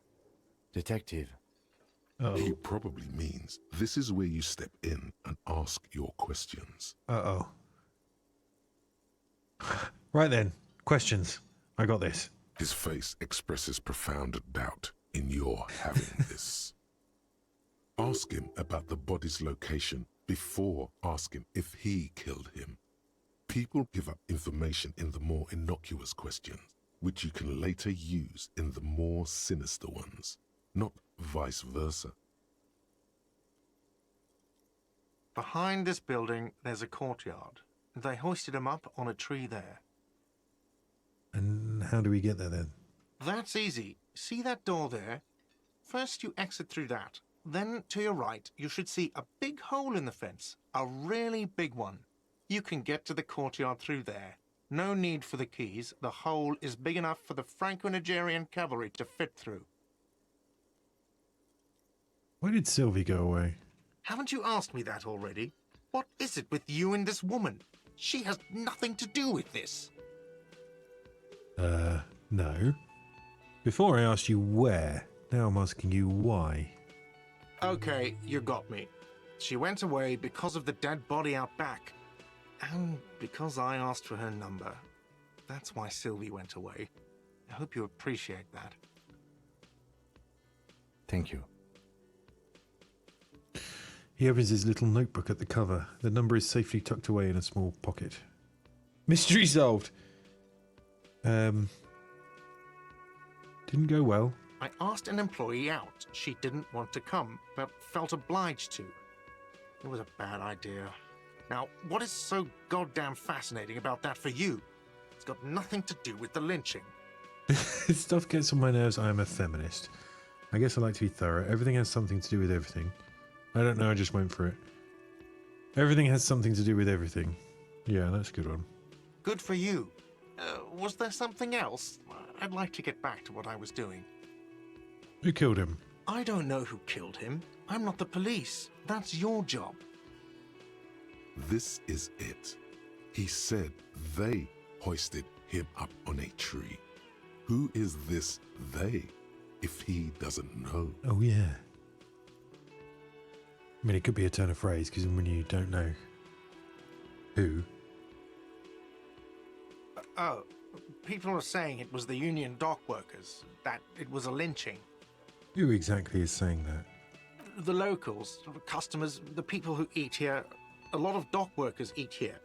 Detective, Uh-oh. He probably means this is where you step in and ask your questions. Uh-oh. Right then. Questions. I got this. His face expresses profound doubt in your having this. Ask him about the body's location before asking if he killed him. People give up information in the more innocuous questions, which you can later use in the more sinister ones, not vice versa. Behind this building, there's a courtyard. They hoisted him up on a tree there. And how do we get there then? That's easy. See that door there? First you exit through that. Then to your right, you should see a big hole in the fence. A really big one. You can get to the courtyard through there. No need for the keys. The hole is big enough for the Franco-Nigerian cavalry to fit through. Why did Sylvie go away? Haven't you asked me that already? What is it with you and this woman? She has nothing to do with this. No. Before I asked you where, now I'm asking you why. Okay, you got me. She went away because of the dead body out back. And because I asked for her number. That's why Sylvie went away. I hope you appreciate that. thank you. He opens his little notebook at the cover. The number is safely tucked away in a small pocket. Mystery solved! Didn't go well. I asked an employee out. She didn't want to come, but felt obliged to. It was a bad idea. Now, what is so goddamn fascinating about that for you? It's got nothing to do with the lynching. This stuff gets on my nerves. I am a feminist. I guess I like to be thorough. Everything has something to do with everything. I don't know, I just went for it. Everything has something to do with everything. Yeah, that's a good one. Good for you. Was there something else? I'd like to get back to what I was doing. Who killed him? I don't know who killed him. I'm not the police. That's your job. This is it. He said they hoisted him up on a tree. Who is this they, if he doesn't know? Oh, yeah. I mean, it could be a turn of phrase, because when you don't know who. Oh, people are saying it was the union dock workers, that it was a lynching. Who exactly is saying that? The locals, customers, the people who eat here, a lot of dock workers eat here.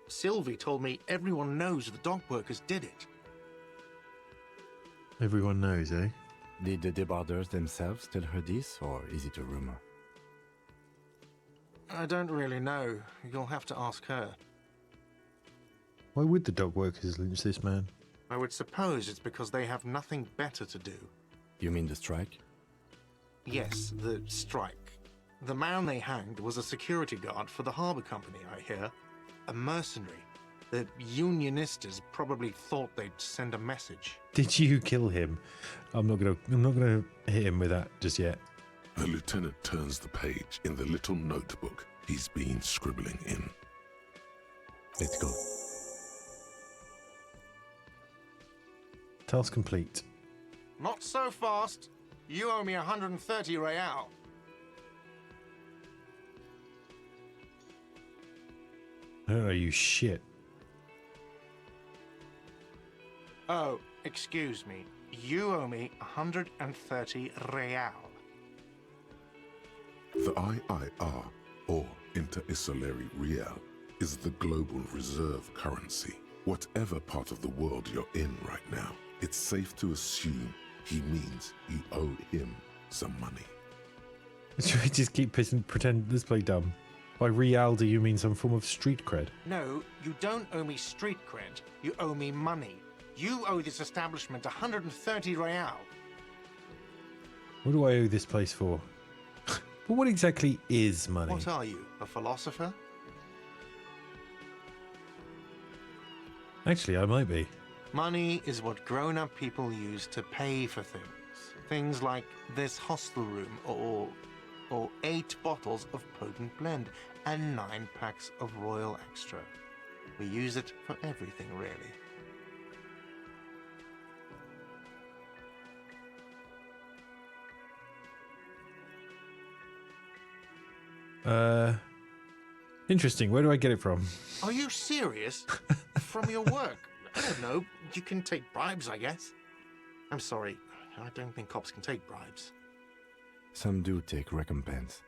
Sylvie told me everyone knows the dock workers did it. Everyone knows, eh? Did the debarders themselves tell her this, or is it a rumor? I don't really know. You'll have to ask her. Why would the dog workers lynch this man? I would suppose it's because they have nothing better to do. You mean the strike? Yes, the strike. The man they hanged was a security guard for the harbour company, I hear. A mercenary. The unionistas probably thought they'd send a message. Did you kill him? I'm not gonna hit him with that just yet. The lieutenant turns the page in the little notebook he's been scribbling in. Let's go. Task complete. Not so fast. You owe me 130 real. I don't know, you shit. Oh, excuse me. You owe me 130 real. The IIR, or Inter-Isolary Real, is the global reserve currency. Whatever part of the world you're in right now, it's safe to assume he means you owe him some money. Should we just keep pretend let's play dumb? By real, do you mean some form of street cred? No, you don't owe me street cred. You owe me money. You owe this establishment 130 real. What do I owe this place for? But what exactly is money? What are you, a philosopher? Actually, I might be. Money is what grown-up people use to pay for things. Things like this hostel room, or 8 bottles of potent blend, and 9 packs of Royal Extra. We use it for everything, really. Interesting. Where do I get it from? Are you serious? From your work? I don't know. You can take bribes, I guess. I'm sorry. I don't think cops can take bribes. Some do take recompense,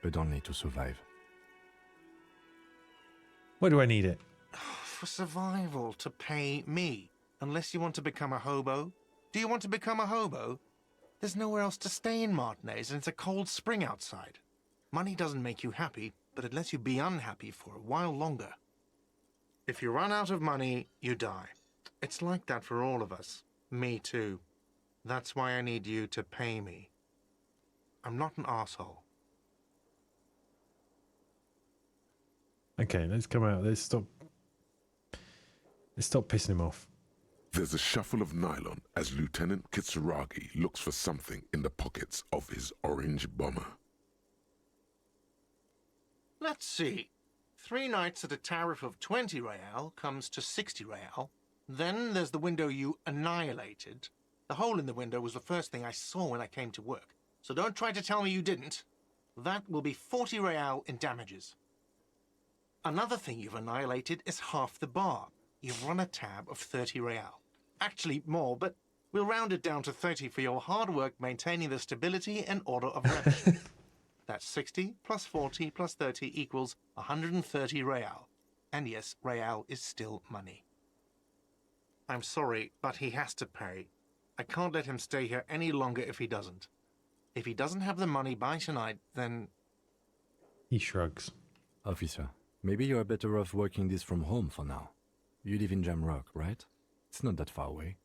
but only to survive. Why do I need it? For survival, to pay me. Unless you want to become a hobo. Do you want to become a hobo? There's nowhere else to stay in Martinez, and it's a cold spring outside. Money doesn't make you happy, but it lets you be unhappy for a while longer. If you run out of money, you die. It's like that for all of us. Me too. That's why I need you to pay me. I'm not an asshole. Okay, let's come out. Let's stop pissing him off. There's a shuffle of nylon as Lieutenant Kitsuragi looks for something in the pockets of his orange bomber. Let's see. 3 nights at a tariff of 20 real comes to 60 real. Then there's the window you annihilated. The hole in the window was the first thing I saw when I came to work. So don't try to tell me you didn't. That will be 40 real in damages. Another thing you've annihilated is half the bar. You've run a tab of 30 real. Actually more, but we'll round it down to 30 for your hard work maintaining the stability and order of revenue. That's 60 plus 40 plus 30 equals 130 real. And yes, real is still money. I'm sorry, but he has to pay. I can't let him stay here any longer if he doesn't. If he doesn't have the money by tonight, then... He shrugs. Officer, maybe you are better off working this from home for now. You live in Jamrock, right? It's not that far away.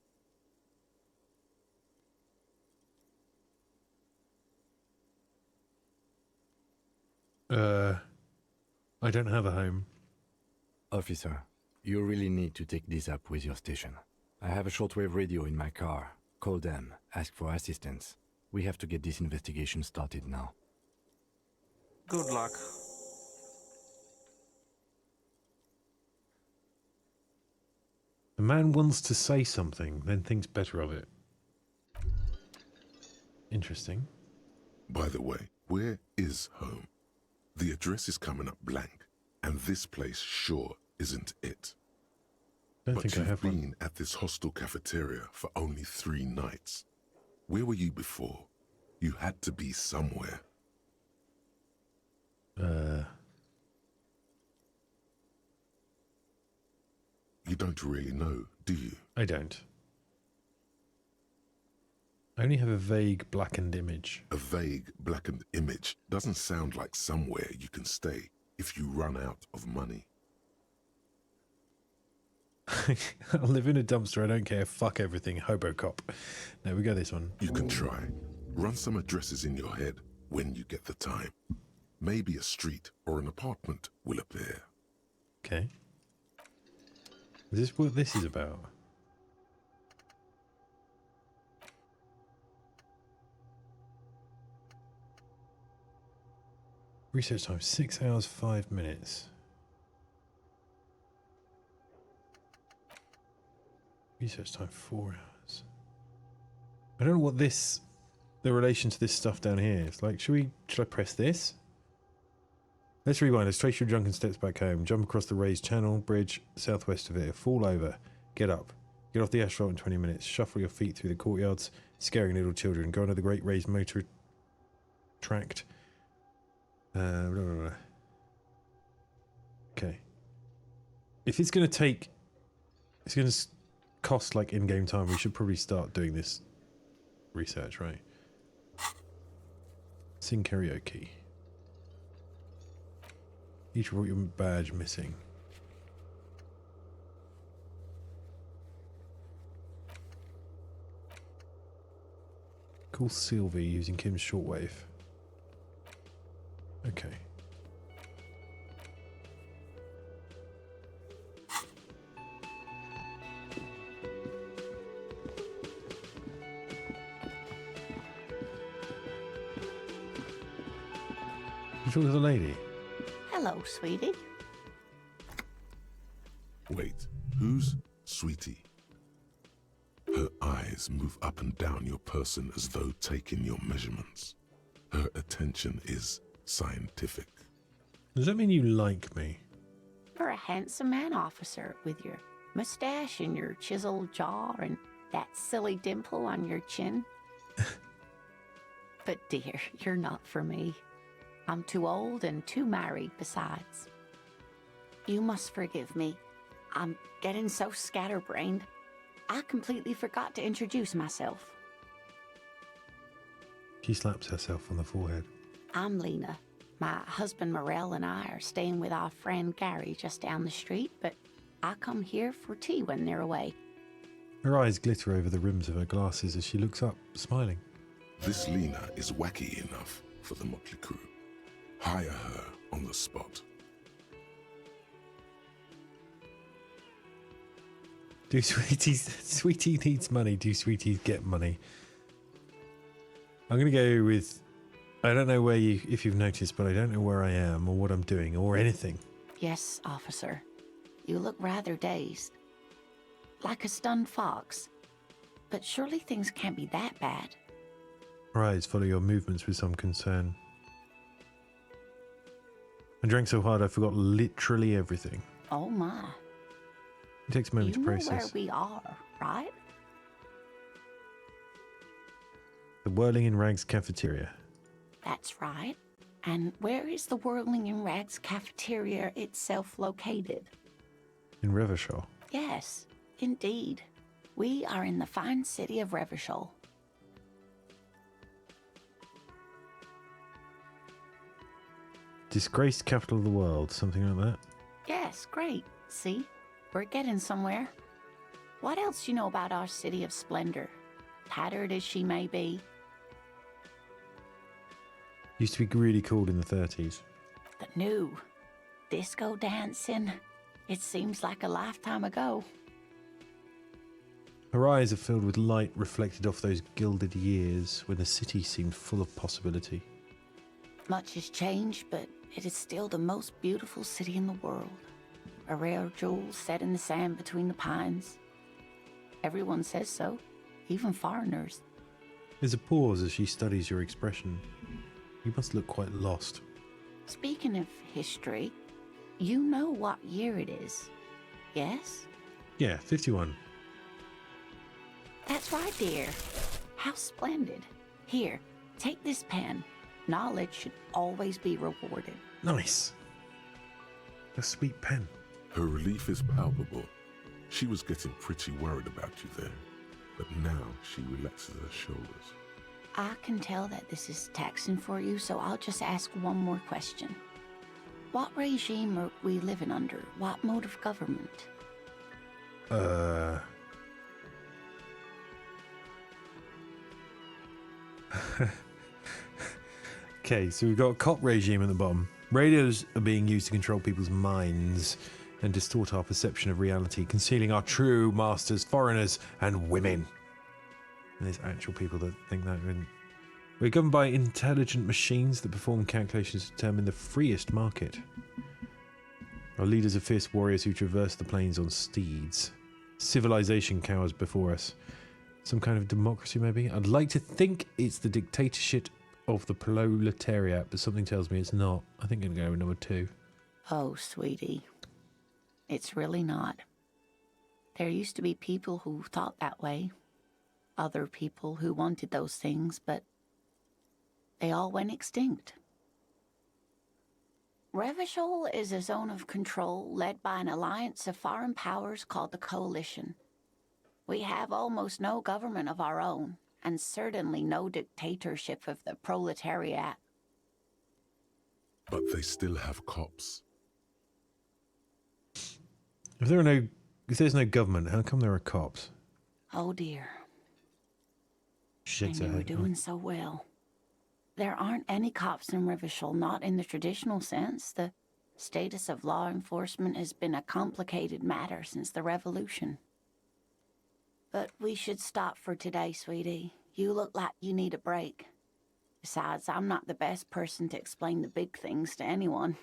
I don't have a home. Officer, you really need to take this up with your station. I have a shortwave radio in my car. Call them, ask for assistance. We have to get this investigation started now. Good luck. The man wants to say something, then thinks better of it. Interesting. By the way, where is home? The address is coming up blank, and this place sure isn't it. Don't But think I you've have been one. at this hostel cafeteria for only 3 nights. Where were you before? You had to be somewhere. You don't really know, do you? I don't. I only have a vague blackened image. A vague, blackened image doesn't sound like somewhere you can stay if you run out of money. I'll live in a dumpster, I don't care. Fuck everything. Hobocop. No, we go this one. You can try. Run some addresses in your head when you get the time. Maybe a street or an apartment will appear. Okay. Is this what this is about? Research time 6 hours 5 minutes. Research time 4 hours. I don't know what this, the relation to this stuff down here is. Like, should I press this? Let's rewind. Let's trace your drunken steps back home. Jump across the raised channel, bridge, southwest of it. Fall over. Get up. Get off the asphalt in 20 minutes. Shuffle your feet through the courtyards, scaring little children. Go under the great raised motor tract. Blah, blah, blah. Okay. If it's going to take... It's going to cost like in-game time, we should probably start doing this research, right? Sing karaoke. Each report your badge missing. Call Sylvie using Kim's shortwave. Okay. You talk to the lady? Hello, sweetie. Wait, who's Sweetie? Her eyes move up and down your person as though taking your measurements. Her attention is scientific. Does that mean you like me? You're a handsome man, officer, with your mustache and your chiseled jaw and that silly dimple on your chin. But dear, you're not for me. I'm too old and too married besides. You must forgive me. I'm getting so scatterbrained. I completely forgot to introduce myself. She slaps herself on the forehead. I'm Lena. My husband Morel and I are staying with our friend Gary just down the street, but I come here for tea when they're away. Her eyes glitter over the rims of her glasses as she looks up, smiling. This Lena is wacky enough for the motley crew. Hire her on the spot. Do Sweetie needs money? Do Sweeties get money? I'm going to go with, I don't know where if you've noticed, but I don't know where I am or what I'm doing or anything. Yes, officer. You look rather dazed. Like a stunned fox. But surely things can't be that bad. Her eyes follow your movements with some concern. I drank so hard I forgot literally everything. Oh my. It takes a moment to You know process. where we are, right? The Whirling in Rags cafeteria. That's right. And where is the Whirling in Rags cafeteria itself located? In Revachol. Yes, indeed. We are in the fine city of Revachol. Disgraced capital of the world, something like that. Yes, great. See? We're getting somewhere. What else you know about our city of splendor? Tattered as she may be. Used to be really cool in the 30s. The new disco dancing. It seems like a lifetime ago. Her eyes are filled with light reflected off those gilded years when the city seemed full of possibility. Much has changed, but it is still the most beautiful city in the world. A rare jewel set in the sand between the pines. Everyone says so, even foreigners. There's a pause as she studies your expression. You must look quite lost. Speaking of history, you know what year it is, yes? Yeah, 51. That's right, dear. How splendid. Here, take this pen. Knowledge should always be rewarded. Nice. A sweet pen. Her relief is palpable. She was getting pretty worried about you there, but now she relaxes her shoulders. I can tell that this is taxing for you, so I'll just ask one more question. What regime are we living under? What mode of government? Okay, so we've got a cop regime at the bottom. Radios are being used to control people's minds and distort our perception of reality, concealing our true masters, foreigners, and women. And there's actual people that think that. We're governed by intelligent machines that perform calculations to determine the freest market. Our leaders are fierce warriors who traverse the plains on steeds. Civilization cowers before us. Some kind of democracy, maybe? I'd like to think it's the dictatorship of the proletariat, but something tells me it's not. I think I'm going to go with number 2. Oh, sweetie. It's really not. There used to be people who thought that way. Other people who wanted those things, but they all went extinct. Revachol is a zone of control led by an alliance of foreign powers called the Coalition. We have almost no government of our own, and certainly no dictatorship of the proletariat. But they still have cops. If there's no government, how come there are cops? Oh dear. She shakes And her you were head. doing so well. there aren't any cops in Rivershall, not in the traditional sense. The status of law enforcement has been a complicated matter since the Revolution. But we should stop for today, sweetie. You look like you need a break. Besides, I'm not the best person to explain the big things to anyone.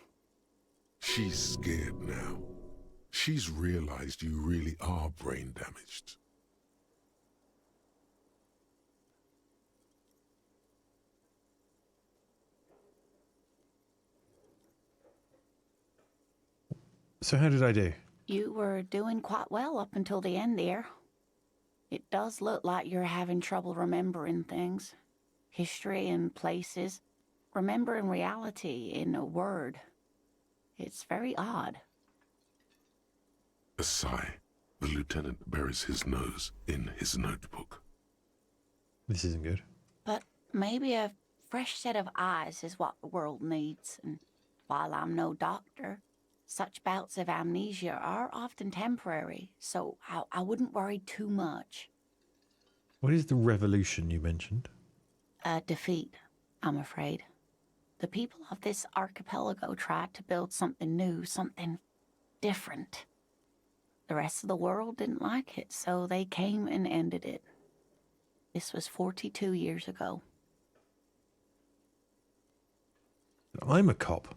She's scared now. She's realized you really are brain damaged. So how did I do? You were doing quite well up until the end, dear. It does look like you're having trouble remembering things. History and places. Remembering reality in a word. It's very odd. A sigh. The lieutenant buries his nose in his notebook. This isn't good. But maybe a fresh set of eyes is what the world needs. And while I'm no doctor, such bouts of amnesia are often temporary, so I wouldn't worry too much. What is the revolution you mentioned? A defeat, I'm afraid. The people of this archipelago tried to build something new, something different. The rest of the world didn't like it, so they came and ended it. This was 42 years ago. I'm a cop.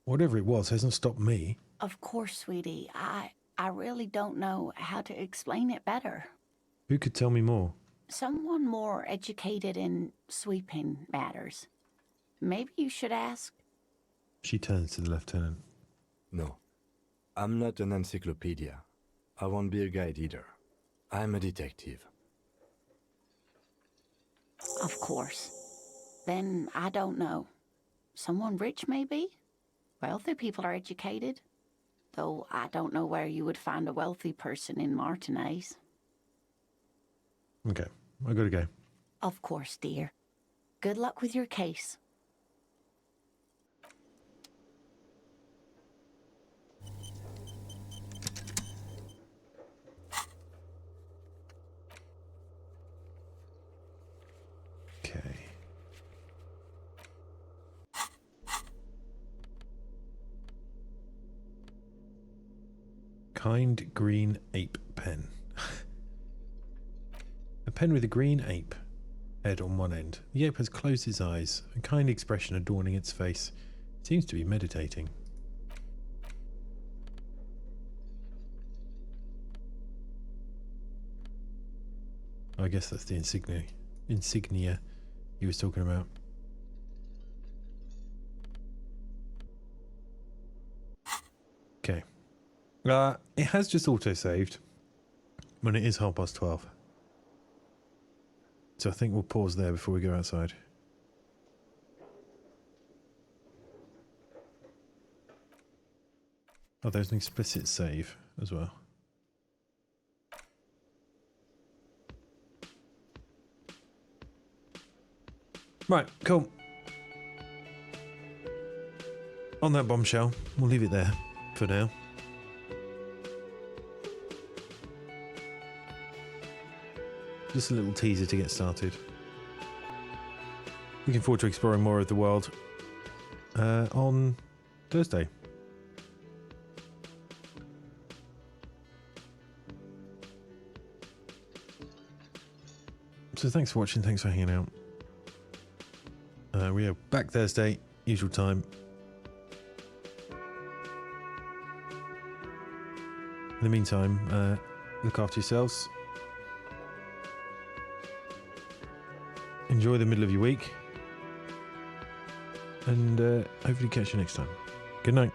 Whatever it was hasn't stopped me. Of course, sweetie. I really don't know how to explain it better. Who could tell me more? Someone more educated in sweeping matters. Maybe you should ask. She turns to the lieutenant. No, I'm not an encyclopedia. I won't be a guide either. I'm a detective. Of course. Then I don't know. Someone rich, maybe? Wealthy people are educated. Though I don't know where you would find a wealthy person in Martinez. Okay, I gotta go. Of course, dear. Good luck with your case. Okay. Kind green ape pen. A pen with a green ape head on one end. The ape has closed its eyes, a kind expression adorning its face. It seems to be meditating. I guess that's the insignia he was talking about. Okay. It has just auto-saved when it is 12:30. So I think we'll pause there before we go outside. Oh, there's an explicit save as well. Right, cool. On that bombshell, we'll leave it there for now. Just a little teaser to get started. Looking forward to exploring more of the world on Thursday. So thanks for watching, thanks for hanging out. We are back Thursday, usual time. In the meantime, look after yourselves. Enjoy the middle of your week. And hopefully catch you next time. Good night.